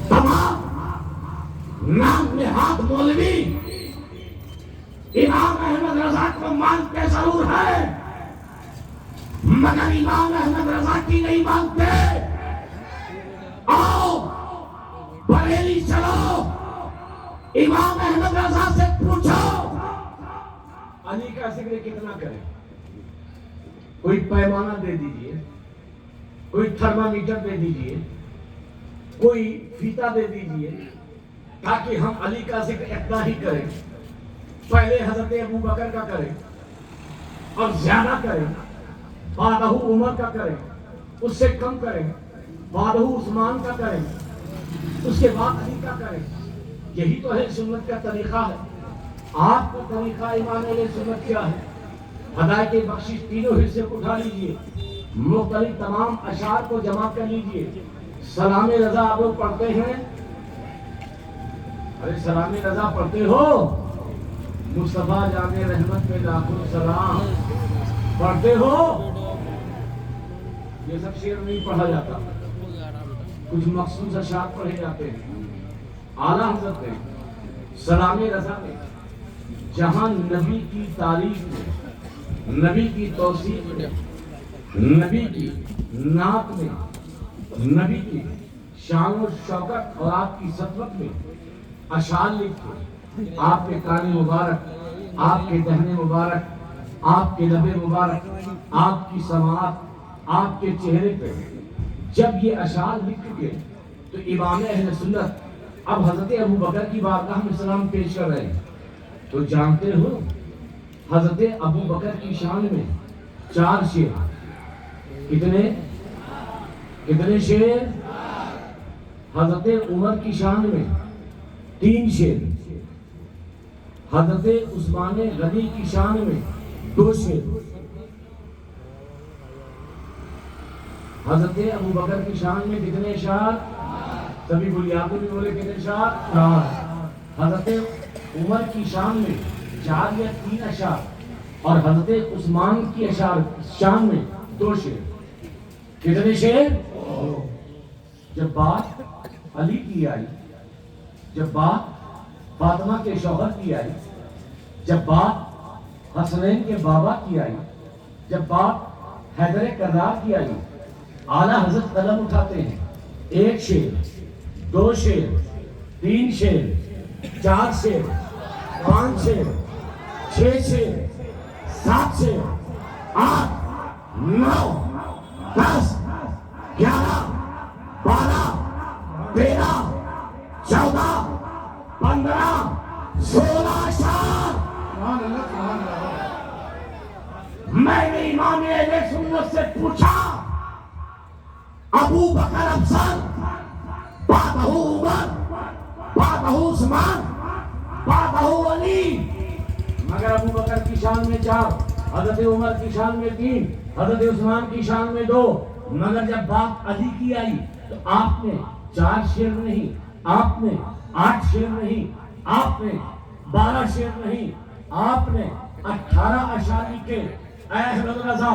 تمام نام نہاد مولوی امام احمد رضا کو مانتے ضرور ہے، مگر امام احمد رضا کی نہیں مانتے۔ آؤ بریلی چلو، امام احمد رضا سے پوچھو علی کا ذکر کتنا کرے، کوئی پیمانہ دے دیجئے، کوئی تھرمامیٹر دے دیجئے، کوئی فیتا دے دیجئے، تاکہ ہم علی کا ذکر اتنا ہی کریں۔ پہلے حضرت ابو بکر کا کریں اور زیادہ کریں، بعدہ عمر کا کریں، اس سے کم کریں، بعدہ عثمان کا کریں، اس کے بعد علی کا کریں۔ یہی تو ہے سنت کا طریقہ ہے۔ آپ کا طریقہ امام علیہ سنت کیا ہے؟ ہدایت بخشش تینوں حصے کو اٹھا لیجئے، مختلف تمام اشعار کو جمع کر لیجئے۔ سلام رضا آپ لوگ پڑھتے ہیں؟ ارے سلام رضا پڑھتے ہو؟ مصطفیٰ جان رحمت میں لاکھوں سلام پڑھتے ہو؟ یہ سب شعر نہیں پڑھا جاتا، کچھ مخصوص اشعار پڑھے جاتے ہیں۔ اعلیٰ حضرت نے سلام رضا میں جہاں نبی کی تعریف میں، نبی کی توصیف میں، نبی کی نعت میں، نبی کی شان و شوکت اور آپ کی سطوت میں اشعار لکھے، آپ کے کان مبارک، آپ کے دہن مبارک، آپ کے لب مبارک، آپ کی سماعت، آپ کے چہرے پہ جب یہ اشعار لکھ کے تو امام اہل سنت اب حضرت ابو بکر کی بارگاہ میں سلام پیش کر رہے ہیں۔ تو جانتے ہو حضرت ابو بکر کی شان میں 4 شعر، کتنے شعر؟ حضرت عمر کی شان میں 3 شعر، حضرت عثمان غنی کی شان میں 2 شعر، حضرت ابو بکر کی شان میں کتنے اشعار؟ سبھی بلیاتی بھی بولے کتنے اشعار؟ 4۔ حضرت عمر کی شان میں 4 یا 3 اشعار، اور حضرت عثمان کی شان میں 2 شعر۔ کتنے شعر؟ جب بات علی کی آئی، جب بات فاطمہ کے شوہر کی آئی، جب بات حسنین کے بابا کی آئی، جب بات حیدر کرار کی آئی، اعلیٰ حضرت قلم اٹھاتے ہیں، 1 شعر، 2 شعر، 3 شعر، 4 شعر، 5 شعر، 6 شعر، 7 شعر، 8، 9، 10، 11، 12، 13، 14، 15 16 شعر سبحان اللہ سبحان اللہ. میں نے امام اہل سنت سے پوچھا ابو بکر افضل بعدہ عمر بعدہ عثمان بعدہ علی، مگر ابو بکر کی شان میں 4، حضرت عمر کی شان میں 3، حضرت عثمان کی شان میں 2، مگر جب بات علی کی آئی تو آپ نے 4 شعر نہیں، آپ نے 8 شعر نہیں، آپ نے 12 شعر نہیں، آپ نے 18 اشعار لکھے. اے احمد رضا،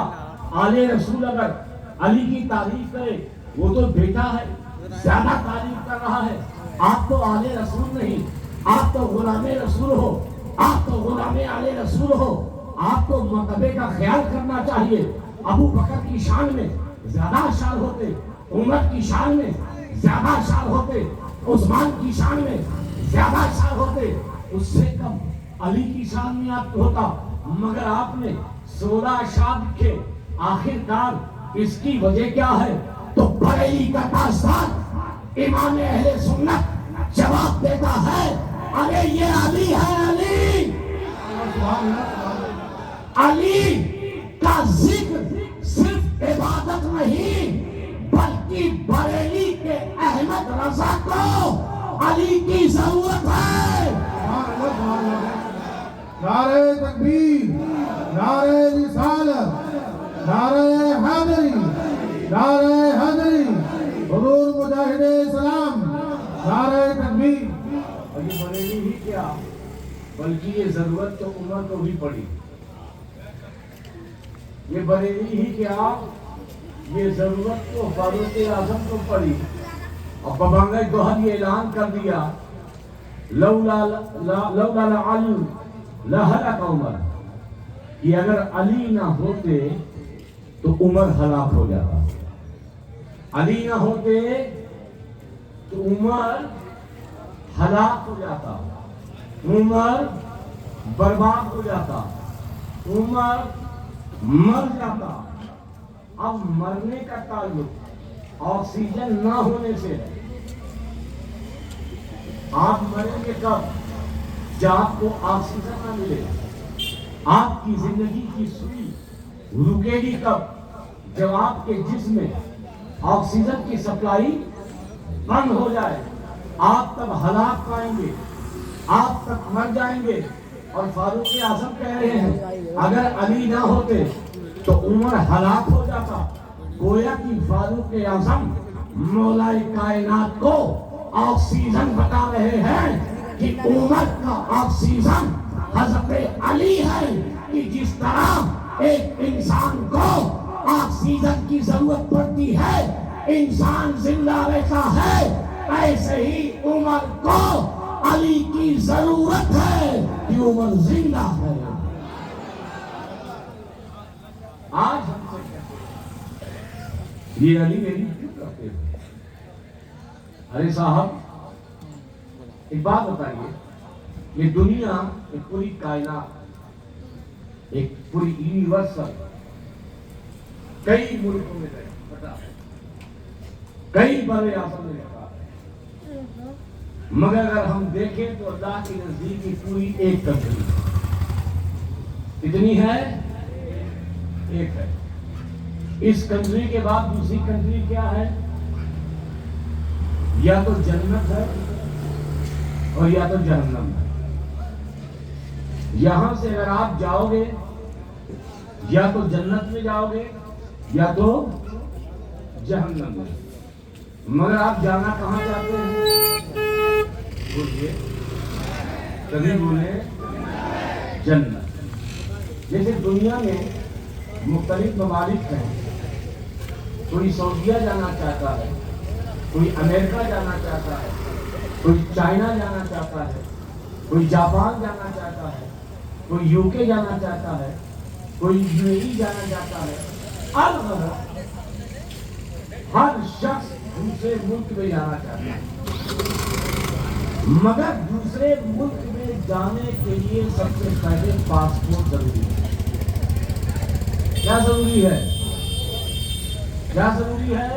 آل رسول اگر علی کی تعریف کرے وہ تو بیٹا ہے، زیادہ تعریف کر رہا ہے. آپ تو آل رسول نہیں، آپ تو غلام رسول ہو، آپ تو غلام آل رسول ہو. آپ کو مرتبے کا خیال کرنا چاہیے. ابو بکر کی شان میں زیادہ اشعار ہوتے، عمر کی شان میں زیادہ اشعار ہوتے، عثمان کی شان میں زیادہ اشعار ہوتے، اس سے کم علی کی شان میں آپ ہوتا، مگر آپ نے 16 اشعار لکھے. آخر کار اس کی وجہ کیا ہے؟ تو بریلی کا تاجدار امام اہل سنت جواب دیتا ہے ارے یہ علی ہے. علی کا ذکر صرف عبادت نہیں بلکہ بریلی کے احمد رضا کو علی کی ضرورت ہے. نعرہ تکبیر، نعرہ رسالت، نعرہ حیدری، نعرہ حیدری، حضور مجاہد اسلام، نعرہ تکبیر. اور یہ بریلی ہی کیا بلکہ یہ ضرورت تو عمر کو بھی پڑی. یہ بریلی ہی کیا یہ ضرورت تو فاروق اعظم کو پڑی. اور بابانگہ گوہر یہ اعلان کر دیا لولا علی لہلک عمر، کہ اگر علی نہ ہوتے تو عمر ہلاک ہو جاتا. علی نہ ہوتے تو عمر ہلاک ہو جاتا، عمر برباد ہو جاتا، عمر مر جاتا. اب مرنے کا تعلق آکسیجن نہ ہونے سے ہے. آپ مریں گے کب؟ جب آپ کو آکسیجن نہ ملے. آپ کی زندگی کی سوئی رکے گی کب؟ جب آپ کے جسم میں آکسیجن کی سپلائی بند ہو جائے. آپ تب ہلاک پائیں گے، آپ تک مر جائیں گے. اور فاروق اعظم کہہ رہے ہیں اگر علی نہ ہوتے تو عمر ہلاک ہو جاتا. گویا کہ فاروق اعظم مولا کائنات کو آکسیجن بتا رہے ہیں کہ عمر کا آکسیجن حضرت علی ہے. کہ جس طرح ایک انسان کو آکسیجن کی ضرورت پڑتی ہے، انسان زندہ رہتا ہے، ایسے ہی عمر کو علی کی ضرورت ہے کہ عمر زندہ ہے. آج ہم سے کہتے ہیں یہ علی میری کیوں کرتے ہیں؟ ارے صاحب ایک بات بتائیے، یہ دنیا ایک پوری کائنات، ایک پوری یونیورسل کئی ملکوں میں رہتا ہے، کئی بڑے اعظم میں رہتا ہے، مگر اگر ہم دیکھیں تو اللہ کے نزدیک کی پوری ایک کنٹری. کتنی ہے؟ ایک ہے. اس کنٹری کے بعد دوسری کنٹری کیا ہے؟ یا تو جنت ہے اور یا تو جہنم ہے. یہاں سے اگر آپ جاؤ گے یا تو جنت میں جاؤ گے یا تو جہنم میں. مگر آپ جانا کہاں چاہتے ہیں؟ بولیے، کبھی بولے جنت. جیسے دنیا میں مختلف ممالک ہیں، کوئی سعودیہ جانا چاہتا ہے، کوئی امریکہ جانا چاہتا ہے، کوئی چائنا جانا چاہتا ہے، کوئی جاپان جانا چاہتا ہے، کوئی یو کے جانا چاہتا ہے، کوئی یو اے ای جانا چاہتا ہے. ہر شخص دوسرے ملک میں جانا چاہتا ہے، مگر دوسرے ملک میں جانے کے لیے سب سے پہلے پاسپورٹ ضروری ہے. کیا ضروری ہے؟ کیا ضروری ہے؟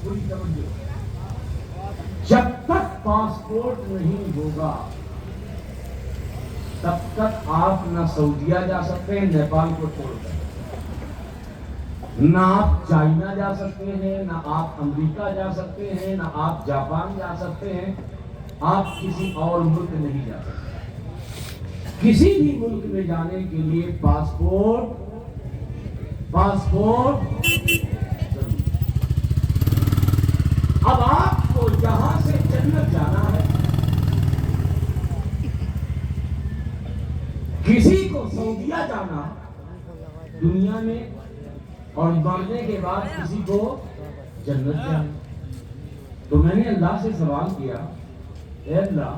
پوری توجہ. جب تک پاسپورٹ نہیں ہوگا تب تک آپ نہ سعودیہ جا سکتے ہیں نیپال کو چھوڑ کر، نہ آپ چائنا جا سکتے ہیں، نہ آپ امریکہ جا سکتے ہیں، نہ آپ جاپان جا سکتے ہیں، آپ کسی اور ملک نہیں جا سکتے۔ کسی بھی ملک میں جانے کے لیے پاسپورٹ ضروری۔ اب آپ کو جہاں سے جنت جانا ہے، کسی کو سعودیہ جانا دنیا میں، اور مرنے کے بعد کسی کو جنت جانا۔ تو میں نے اللہ سے سوال کیا، اے اللہ،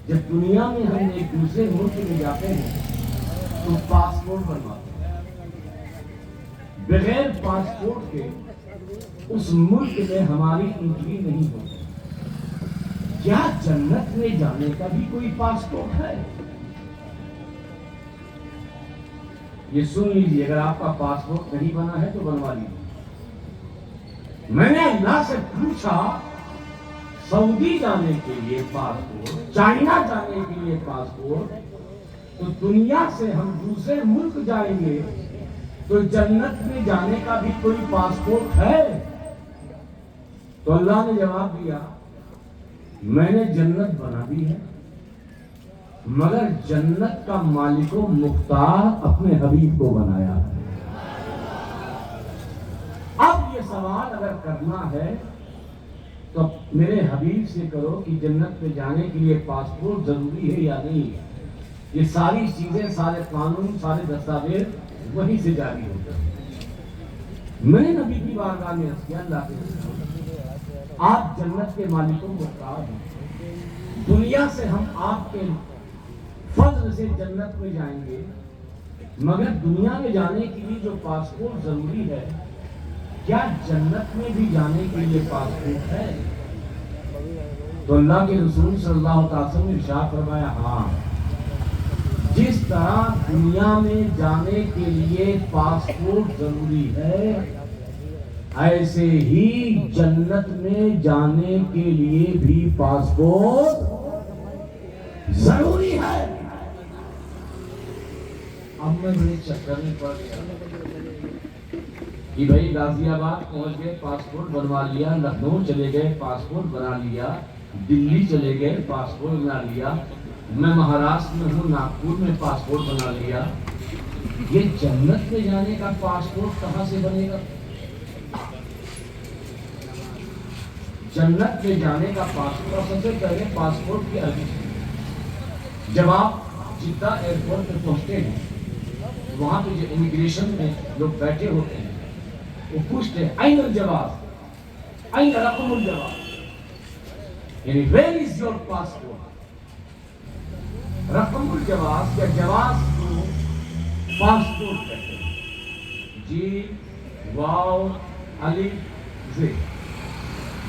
جب دنیا میں ہم ایک دوسرے ملک میں جاتے ہیں تو پاسپورٹ بنواتے ہیں، بغیر پاسپورٹ کے اس ملک میں ہماری انٹری نہیں ہوتی۔ کیا جنت میں جانے کا بھی کوئی پاسپورٹ ہے؟ یہ سن لیجیے، اگر آپ کا پاسپورٹ نہیں بنا ہے تو بنوا لیجیے۔ میں نے اللہ سے پوچھا، سعودی جانے کے لیے پاسپورٹ، چائنا جانے کے لیے پاسپورٹ، تو دنیا سے ہم دوسرے ملک جائیں گے تو جنت میں جانے کا بھی کوئی پاسپورٹ ہے؟ تو اللہ نے جواب دیا، میں نے جنت بنا دی ہے، مگر جنت کا مالک و مختار اپنے حبیب کو بنایا ہے۔ اب یہ سوال اگر کرنا ہے تو میرے حبیب سے کرو کہ جنت میں جانے کے لیے پاسپورٹ ضروری ہے یا نہیں ہے۔ یہ ساری چیزیں، سارے قانون، سارے دستاویز وہیں سے جاری ہوتے ہیں۔ میں نے نبی کی بارگاہ میں عرض کیا، اللہ کے رسول، آپ جنت کے مالک و مختار ہیں، دنیا سے ہم آپ کے فضل سے جنت میں جائیں گے، مگر دنیا میں جانے کے لیے جو پاسپورٹ ضروری ہے، کیا جنت میں بھی جانے کے لیے پاسپورٹ ہے؟ تو اللہ کے رسول صلی اللہ علیہ وسلم نے ارشاد فرمایا، ہاں، جس طرح دنیا میں جانے کے لیے پاسپورٹ ضروری ہے، ایسے ہی جنت میں جانے کے لیے بھی پاسپورٹ ضروری ہے۔ اب میں بڑے چکر میں پڑ گیا کہ بھائی غازی آباد پہنچ گئے، پاسپورٹ بنوا لیا، لکھنؤ چلے گئے، پاسپورٹ بنا لیا، دلی چلے گئے، پاسپورٹ بنا لیا، میں مہاراشٹر میں ہوں، ناگپور میں پاسپورٹ بنا لیا، یہ جنت میں جانے کا پاسپورٹ کہاں سے بنے گا؟ جنت میں جانے کا پاسپورٹ، سب سے پہلے پاسپورٹ کی عربی، جب آپ جدہ ایئرپورٹ پہ پہنچتے ہیں، وہاں پہ جو امیگریشن میں لوگ بیٹھے ہوتے ہیں، وہ پوچھتے ہیں، این الجواز، این رقم الجواز، یعنی where is your passport؟ رقم الجواز یا جواز کو پاسپورٹ کہتے ہیں، جی واو الف زے۔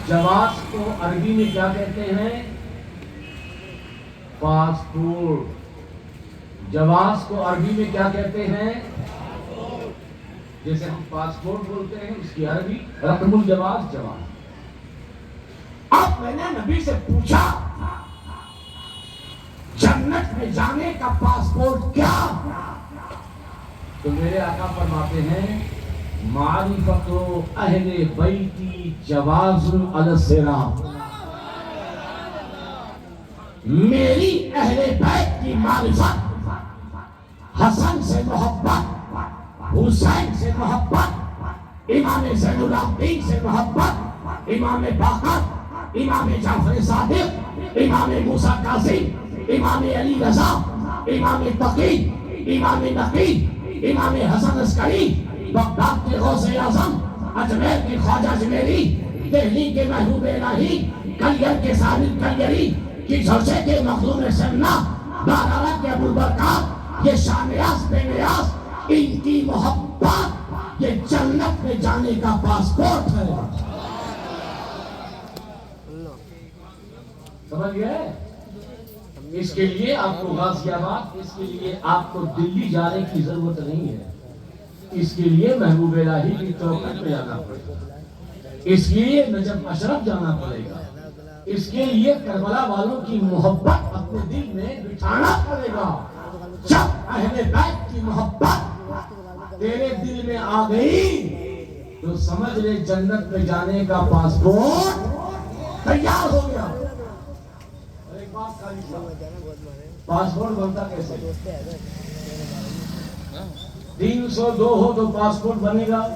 جواز کو عربی میں کیا کہتے ہیں؟ پاسپورٹ۔ جواز کو عربی میں کیا کہتے ہیں؟ جیسے ہم پاسپورٹ بولتے ہیں، اس کی عربی رقم الجواز، جواز۔ اب میں نے نبی سے پوچھا، جنت میں جانے کا پاسپورٹ کیا؟ تو میرے آقا فرماتے ہیں، معرفت اہل بیتی جواز علی الصراط، میری اہل بیت کی معرفت، حسن سے محبت، حسین سے محبت، امام زین العابدین سے محبت، امام باقر، امام جعفر صادق، امام موسیٰ کاظم، امام علی رضا، امام تقی، امام نقی، امام حسن عسکری، بغداد کے غوث اعظم، اجمیر کے خواجہ اجمیری، دہلی کے محبوب الہی، کلیر کے سالم کلیری، کی جھوچے کے مخدوم سمنا، بارارہ کے ابوالبرکات، یہ شاہ نیاز بے نیاز، ان کی محبت یہ جنت میں جانے کا پاسپورٹ ہے۔ سمجھ گئے؟ اس کے لیے آپ کو غازی آباد، اس کے لیے آپ کو دلی جانے کی ضرورت نہیں ہے، اس کے لیے محبوب الہی کی چوکھٹ پہ جانا پڑے گا، اس کے لیے نجف اشرف جانا پڑے گا، اس کے لیے کربلا والوں کی محبت اپنے دل میں بٹھانا پڑے گا. جب اہل بیت کی محبت تیرے دل میں آ گئی تو سمجھ لے جنت میں جانے کا پاسپورٹ تیار ہو گیا. ایک بات خالی صاحب، پاسپورٹ بنتا کیسے؟ 302 ہو تو پاسپورٹ بنے گا.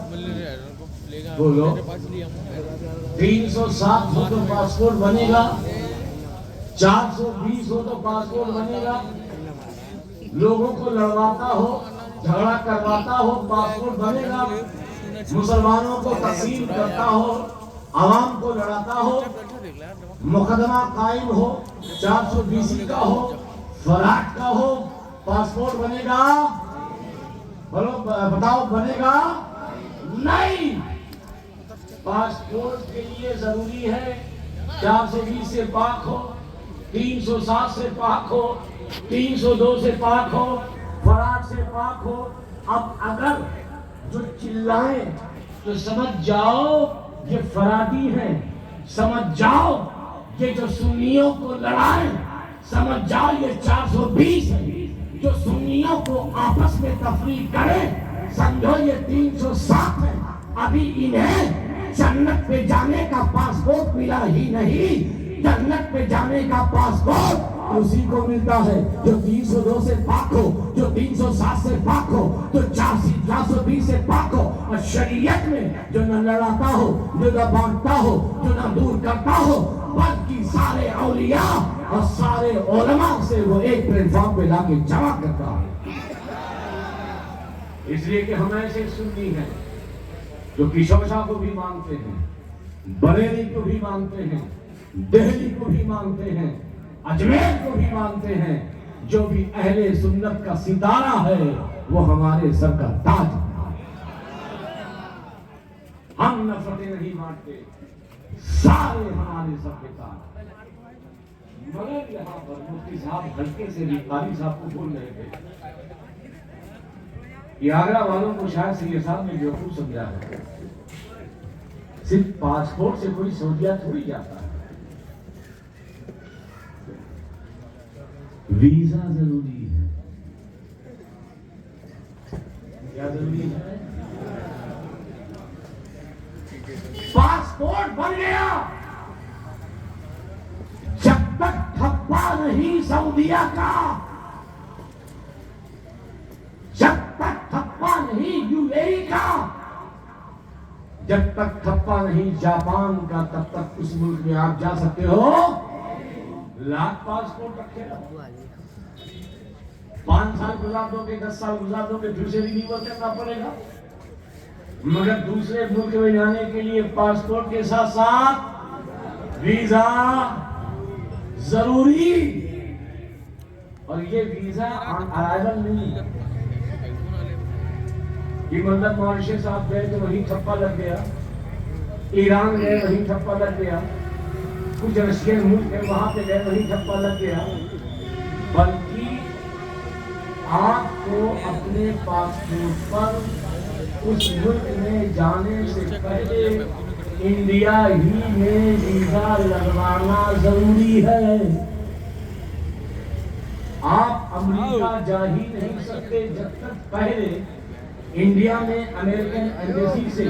بولو. 307 ہو تو پاسپورٹ بنے گا. 420 ہو تو پاسپورٹ بنے گا. لوگوں کو لڑواتا ہو، جھگڑا کرواتا ہو، پاسپورٹ بنے گا. مسلمانوں کو تقسیم کرتا ہو، عوام کو لڑاتا ہو، مقدمہ قائم ہو، 420 کا ہو، فراڈ کا ہو، پاسپورٹ بنے گا؟ بولو بتاؤ، بنے گا؟ نہیں. پاسپورٹ کے لیے ضروری ہے 420 سے پاک ہو، 307 سے پاک ہو، 302 سے پاک ہو، فراڈ سے پاک ہو. اب اگر جو چلائیں تو سمجھ جاؤ یہ فرادی ہیں، سمجھ جاؤ یہ جو سنیوں کو لڑائیں، سمجھ جاؤ یہ 420 ہیں جو سنیوں کو آپس میں تفریق کریں. سمجھو یہ 307 ہیں. ابھی انہیں جنت پہ جانے کا پاسپورٹ ملا ہی نہیں. جنت پہ جانے کا پاسپورٹ اسی کو ملتا ہے جو 302 سے پاک ہو، جو 307 سے پاک ہو، جو 420 سے پاک ہو. اور شریعت میں جو نہ لڑاتا ہو، جو نہ بانٹتا ہو، جو نہ دور کرتا ہو، بلکہ سارے اولیاء اور سارے علماء سے وہ ایک پلیٹ فارم پہ لا کے جمع کرتا ہے. اس لیے کہ ہم ایسے سنی ہیں جو کشوشا کو بھی مانتے ہیں، بریلی کو بھی مانتے ہیں، دہلی کو بھی مانتے ہیں، اجمیر کو بھی مانتے ہیں. جو بھی اہل سنت کا ستارہ ہے وہ ہمارے سر کا تاج ہے. ہم نفرتیں نہیں بانٹتے، سارے ہمارے سر کے تاج. مگر یہاں پر مفتی صاحب ہلکے سے بھی قاری صاحب کو بول رہے تھے. یہ آگرہ والوں کو شاید سید صاحب نے بیوقوف سمجھا ہے. صرف پاسپورٹ سے کوئی سعودیہ تھوڑی جاتا ہے. ویزا ضروری ہے. کیا ضروری ہے؟ پاسپورٹ بن گیا. جب تک ٹھپا نہیں سعودیہ کا، جب تک ٹھپا نہیں یو اے ای کا، جب تک ٹھپا نہیں جاپان کا، تب تک اس ملک میں آپ جا سکتے ہو. لاکھ پاسپورٹ رکھے رہو. 5 سال گزار دو گے، 10 سال گزار دو گے، پھر سے رینیول کرنا پڑے گا. مگر دوسرے ملک میں جانے کے لیے پاسپورٹ کے ساتھ ساتھ ویزا ضروری. اور یہ ویزا ارائیول نہیں ہے کہ مطلب ماریشس آپ گئے تو وہیں ٹھپا لگ گیا، ایران گئے وہیں ٹھپا لگ گیا، کچھ رشین ملک ہے وہاں پہ گئے وہیں ٹھپا لگ گیا. بلکہ آپ کو اپنے پاسپورٹ پر اس ملک میں جانے سے پہلے انڈیا ہی میں ویزا لگوانا ضروری ہے. آپ امریکہ جا ہی نہیں سکتے جب تک پہلے انڈیا میں امریکن ایمبیسی سے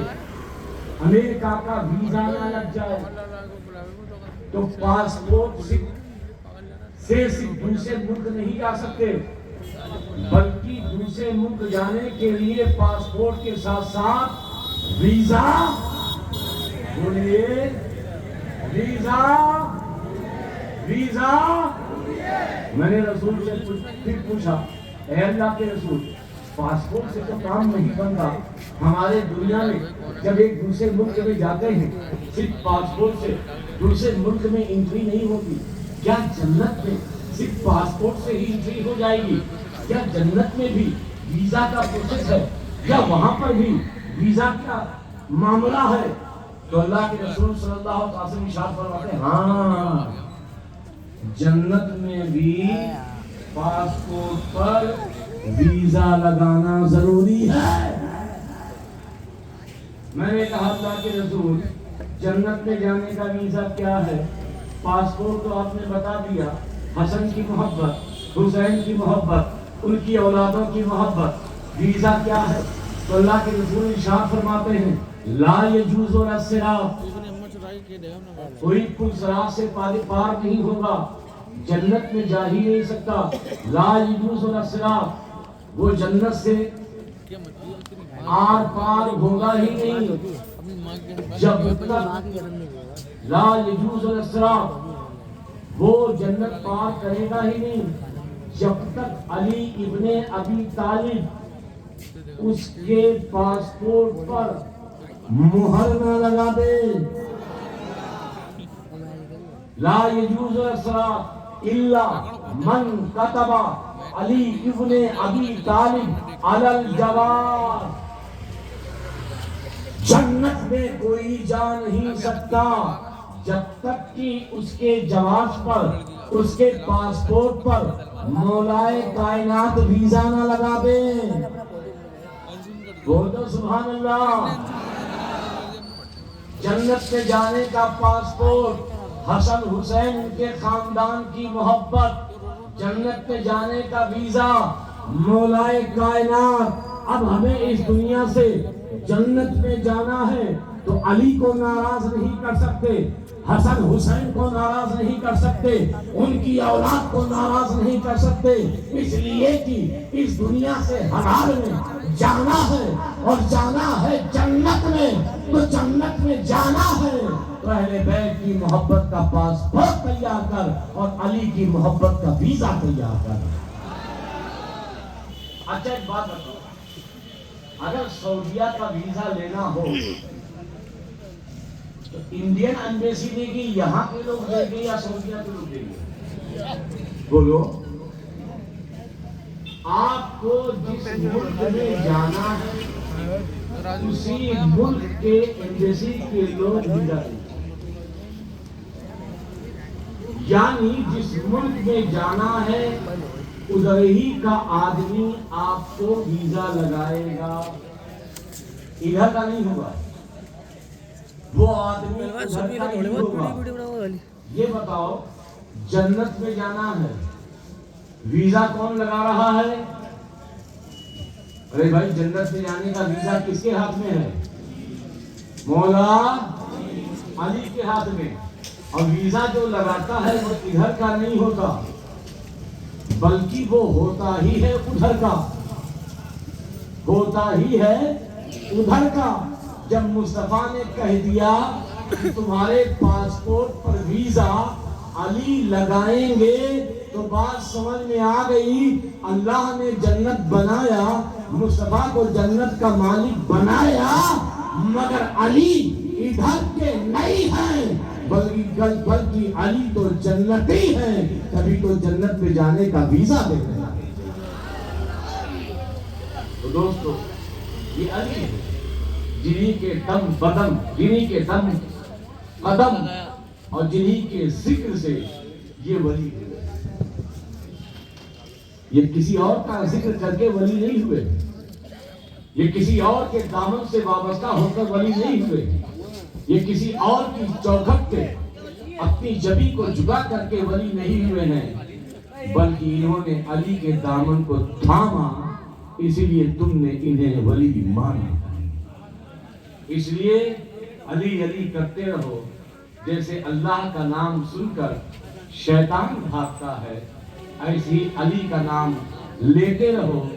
امریکہ کا ویزا نہ لگ جائے. تو پاسپورٹ سے صرف دوسرے ملک نہیں جا سکتے، بلکہ دوسرے ملک جانے کے لیے پاسپورٹ کے ساتھ ساتھ ویزا. بولیے ویزا. ویزا. میں نے رسول سے پھر پوچھا، اے اللہ کے رسول، پاسپورٹ سے تو کام نہیں بنتا. ہمارے دنیا میں جب ایک دوسرے ملک میں جاتے ہیں صرف پاسپورٹ سے دوسرے ملک میں انٹری نہیں ہوتی. کیا جنت میں صرف پاسپورٹ سے ہی انٹری ہو جائے گی؟ کیا جنت میں بھی ویزا کا پروسیس ہے؟ کیا وہاں پر بھی ویزا کا معاملہ ہے؟ تو اللہ کے رسول صلی اللہ علیہ وسلم ارشاد فرماتے ہیں ہاں، جنت میں بھی پاسپورٹ پر ویزا لگانا ضروری ہے. میں نے کہا اللہ کے رسول، جنت میں جانے کا ویزا کیا ہے؟ پاسپورٹ تو آپ نے بتا دیا، حسن کی محبت، حسین کی محبت، ان کی اولادوں کی محبت، ویزا کیا ہے؟ تو اللہ کے رسول ارشاد فرماتے ہیں لا یجوز ولا الصراط، کوئی پل صراط سے پار نہیں ہوگا، جنت میں جا ہی نہیں سکتا، لا یجوز ولا الصراط، وہ جنت سے آر پار ہوگا ہی نہیں جب تک لا یجوز ولا الصراط، وہ جنت پار کرے گا ہی نہیں جب تک علی ابن ابی طالب اس کے پاسپورٹ پر مہر نہ لگا دے۔ لا یجوز ولا الصراط الا من کتب علی ابن ابی طالب علی الجوار، جنت میں کوئی جا نہیں سکتا جب تک کہ اس کے جواز پر، اس کے پاسپورٹ پر مولائے کائنات ویزا نہ لگا دے۔ بول دو سبحان اللہ۔ جنت میں جانے کا پاسپورٹ، حسن حسین کے خاندان کی محبت، جنت میں جانے کا ویزا، مولائے کائنات۔ اب ہمیں اس دنیا سے جنت میں جانا ہے تو علی کو ناراض نہیں کر سکتے، حسن حسین کو ناراض نہیں کر سکتے، ان کی اولاد کو ناراض نہیں کر سکتے، اس لیے کہ اس دنیا سے حلال میں جانا ہے اور جانا ہے جنت میں، تو جنت میں جانا ہے تو اہل بیت کی محبت کا پاسپورٹ تیار کر اور علی کی محبت کا ویزا تیار کر۔ اچھا ایک بات بتاؤ، اگر سعودیہ کا ویزا لینا ہو تو انڈین ایمبیسی دے گی، یہاں کے لوگ دے گے یا سعودیہ کے لوگ دے گے؟ بولو۔ آپ کو جس ملک میں جانا ہے اسی ملک کے ایمبیسی کے لوگ ویزا دیں گے، یعنی جس ملک میں جانا ہے ادھر ہی کا آدمی آپ کو ویزا لگائے گا، ادھر کا نہیں ہوگا، وہ آدمی ادھر کا نہیں ہوگا۔ یہ بتاؤ جنت میں جانا ہے، ویزا کون لگا رہا ہے؟ ارے بھائی جنت میں جانے کا ویزا کس کے ہاتھ میں ہے؟ مولا علی کے ہاتھ میں۔ اور ویزا جو لگاتا ہے وہ ادھر کا نہیں ہوتا بلکہ وہ ہوتا ہی ہے ادھر کا، ہوتا ہی ہے ادھر کا۔ جب مصطفیٰ نے کہہ دیا کہ تمہارے پاسپورٹ پر ویزا علی لگائیں گے تو بات سمجھ میں آ گئی، اللہ نے جنت بنایا، مصطفیٰ کو جنت کا مالک بنایا، مگر علی ادھر کے نہیں ہیں، بلکہ علی تو جنتی ہیں، تبھی تو جنت میں جانے کا ویزا دے رہے ہیں۔ تو دوستو یہ علی ہے جنہی کے دم بدم، جنہی کے دم قدم اور جنہی کے ذکر سے یہ ولی ہوئے۔ یہ کسی اور کا ذکر کر کے ولی نہیں ہوئے، یہ کسی اور کے دامن سے وابستہ ہو کر ولی نہیں ہوئے، یہ کسی اور کی چوکھٹ پہ اپنی جبی کو جھکا کر کے ولی نہیں ہوئے ہیں، بلکہ انہوں نے علی کے دامن کو تھاما، اسی لیے تم نے انہیں ولی بھی مانا۔ اس لیے علی علی کرتے رہو، جیسے اللہ کا نام سن کر شیطان بھاگتا ہے، ایسے ہی علی کا نام لیتے رہو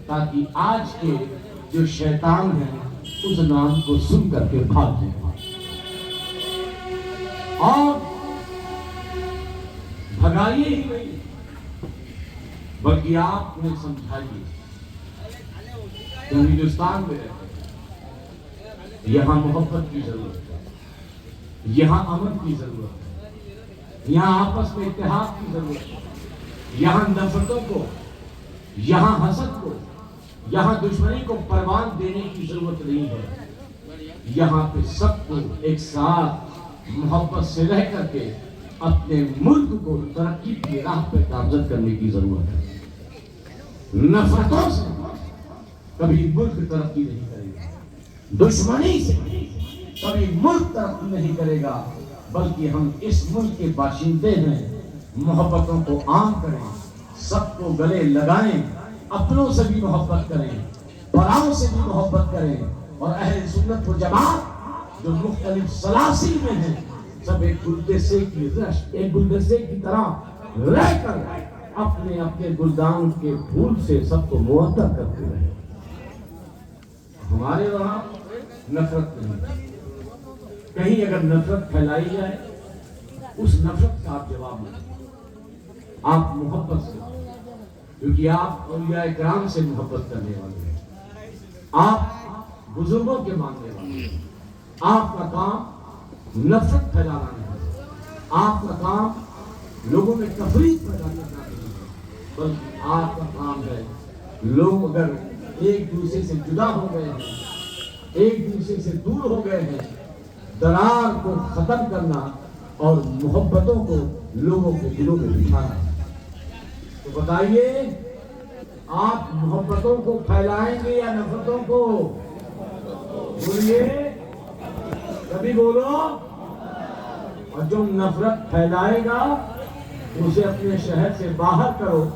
تاکہ آج کے جو شیطان ہیں اس نام کو سن کر کے بھاگ جائیں۔ اور بھگائیے ہی نہیں بلکہ آپ نے سمجھائیے۔ تم ہندوستان میں رہتے یہاں محبت کی ضرورت ہے، یہاں امن کی ضرورت ہے، یہاں آپس میں اتحاد کی ضرورت ہے، یہاں نفرتوں کو، یہاں حسد کو، یہاں دشمنی کو پروان دینے کی ضرورت نہیں ہے، یہاں پہ سب کو ایک ساتھ محبت سے رہ کر کے اپنے ملک کو ترقی کی راہ پہ گامزن کرنے کی ضرورت ہے۔ نفرتوں سے کبھی ملک ترقی نہیں کرے گا، دشمنی سے کبھی ملک ترقی نہیں کرے گا، بلکہ ہم اس ملک کے باشندے ہیں، محبتوں کو عام کریں، سب کو گلے لگائیں، اپنوں سے بھی محبت کریں، پراؤں سے بھی محبت کریں، اور اہل سنت و جماعت جو مختلف سلاسل میں ہیں سب ایک گلدستے کی رشت، ایک گلدستے کی طرح رہ کر اپنے اپنے گلدان کے پھول سے سب کو معطر کرتے رہے۔ ہمارے وہاں نفرت نہیں، کہیں اگر نفرت پھیلائی جائے اس نفرت کا آپ جواب دیں، آپ محبت سے، کیونکہ آپ اولیاء کرام سے محبت کرنے والے ہیں، آپ بزرگوں کے ماننے والے ہیں، آپ کا کام نفرت پھیلانا نہیں، آپ کا کام لوگوں میں تفریق پیدا کرنا نہیں ہے، بلکہ آپ کا کام ہے لوگ اگر ایک دوسرے سے جدا ہو گئے ہیں، ایک دوسرے سے دور ہو گئے ہیں، درار کو ختم کرنا اور محبتوں کو لوگوں کے دلوں میں بٹھانا۔ تو بتائیے آپ محبتوں کو پھیلائیں گے یا نفرتوں کو؟ بولیے، کبھی بولو۔ اور جو نفرت پھیلائے گا اسے اپنے شہر سے باہر کرو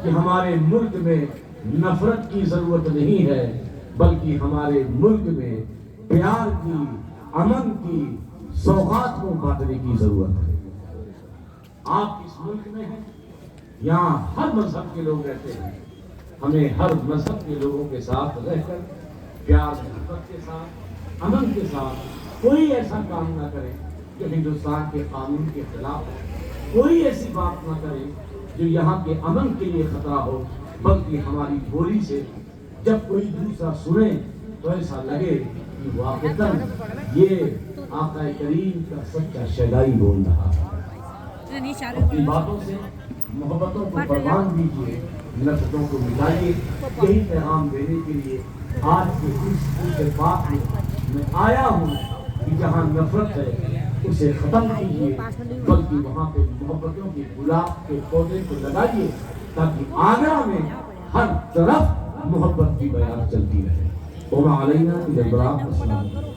کہ ہمارے ملک میں نفرت کی ضرورت نہیں ہے، بلکہ ہمارے ملک میں پیار کی، امن کی، سوغات کو بانٹنے کی ضرورت ہے۔ آپ اس ملک میں ہیں، یہاں ہر مذہب کے لوگ رہتے ہیں، ہمیں ہر مذہب کے لوگوں کے ساتھ رہ کر پیار محبت کے ساتھ، امن کے ساتھ کوئی ایسا کام نہ کرے جو ہندوستان کے قانون کے خلاف ہو، کوئی ایسی بات نہ کرے جو یہاں کے امن کے لیے خطرہ ہو، بلکہ ہماری بولی سے جب کوئی دوسرا سنے تو ایسا لگے کہ واقعتاً یہ آقا کریم کا سچا شیدائی بول رہا ہے۔ اپنی باتوں سے محبتوں کو قربان دیجیے، نفرتوں کو مٹائیے۔ یہی پیغام دینے کے لیے آج کے اس پورے پاک میں آیا ہوں کہ جہاں نفرت ہے اسے ختم کیجیے، بلکہ وہاں پہ محبتوں کے گلاب کے پودے کو لگائیے تاکہ آگرہ میں ہر طرف محبت کی بیان چلتی رہے۔ وما علینا الا البلاغ۔ السلام علیکم۔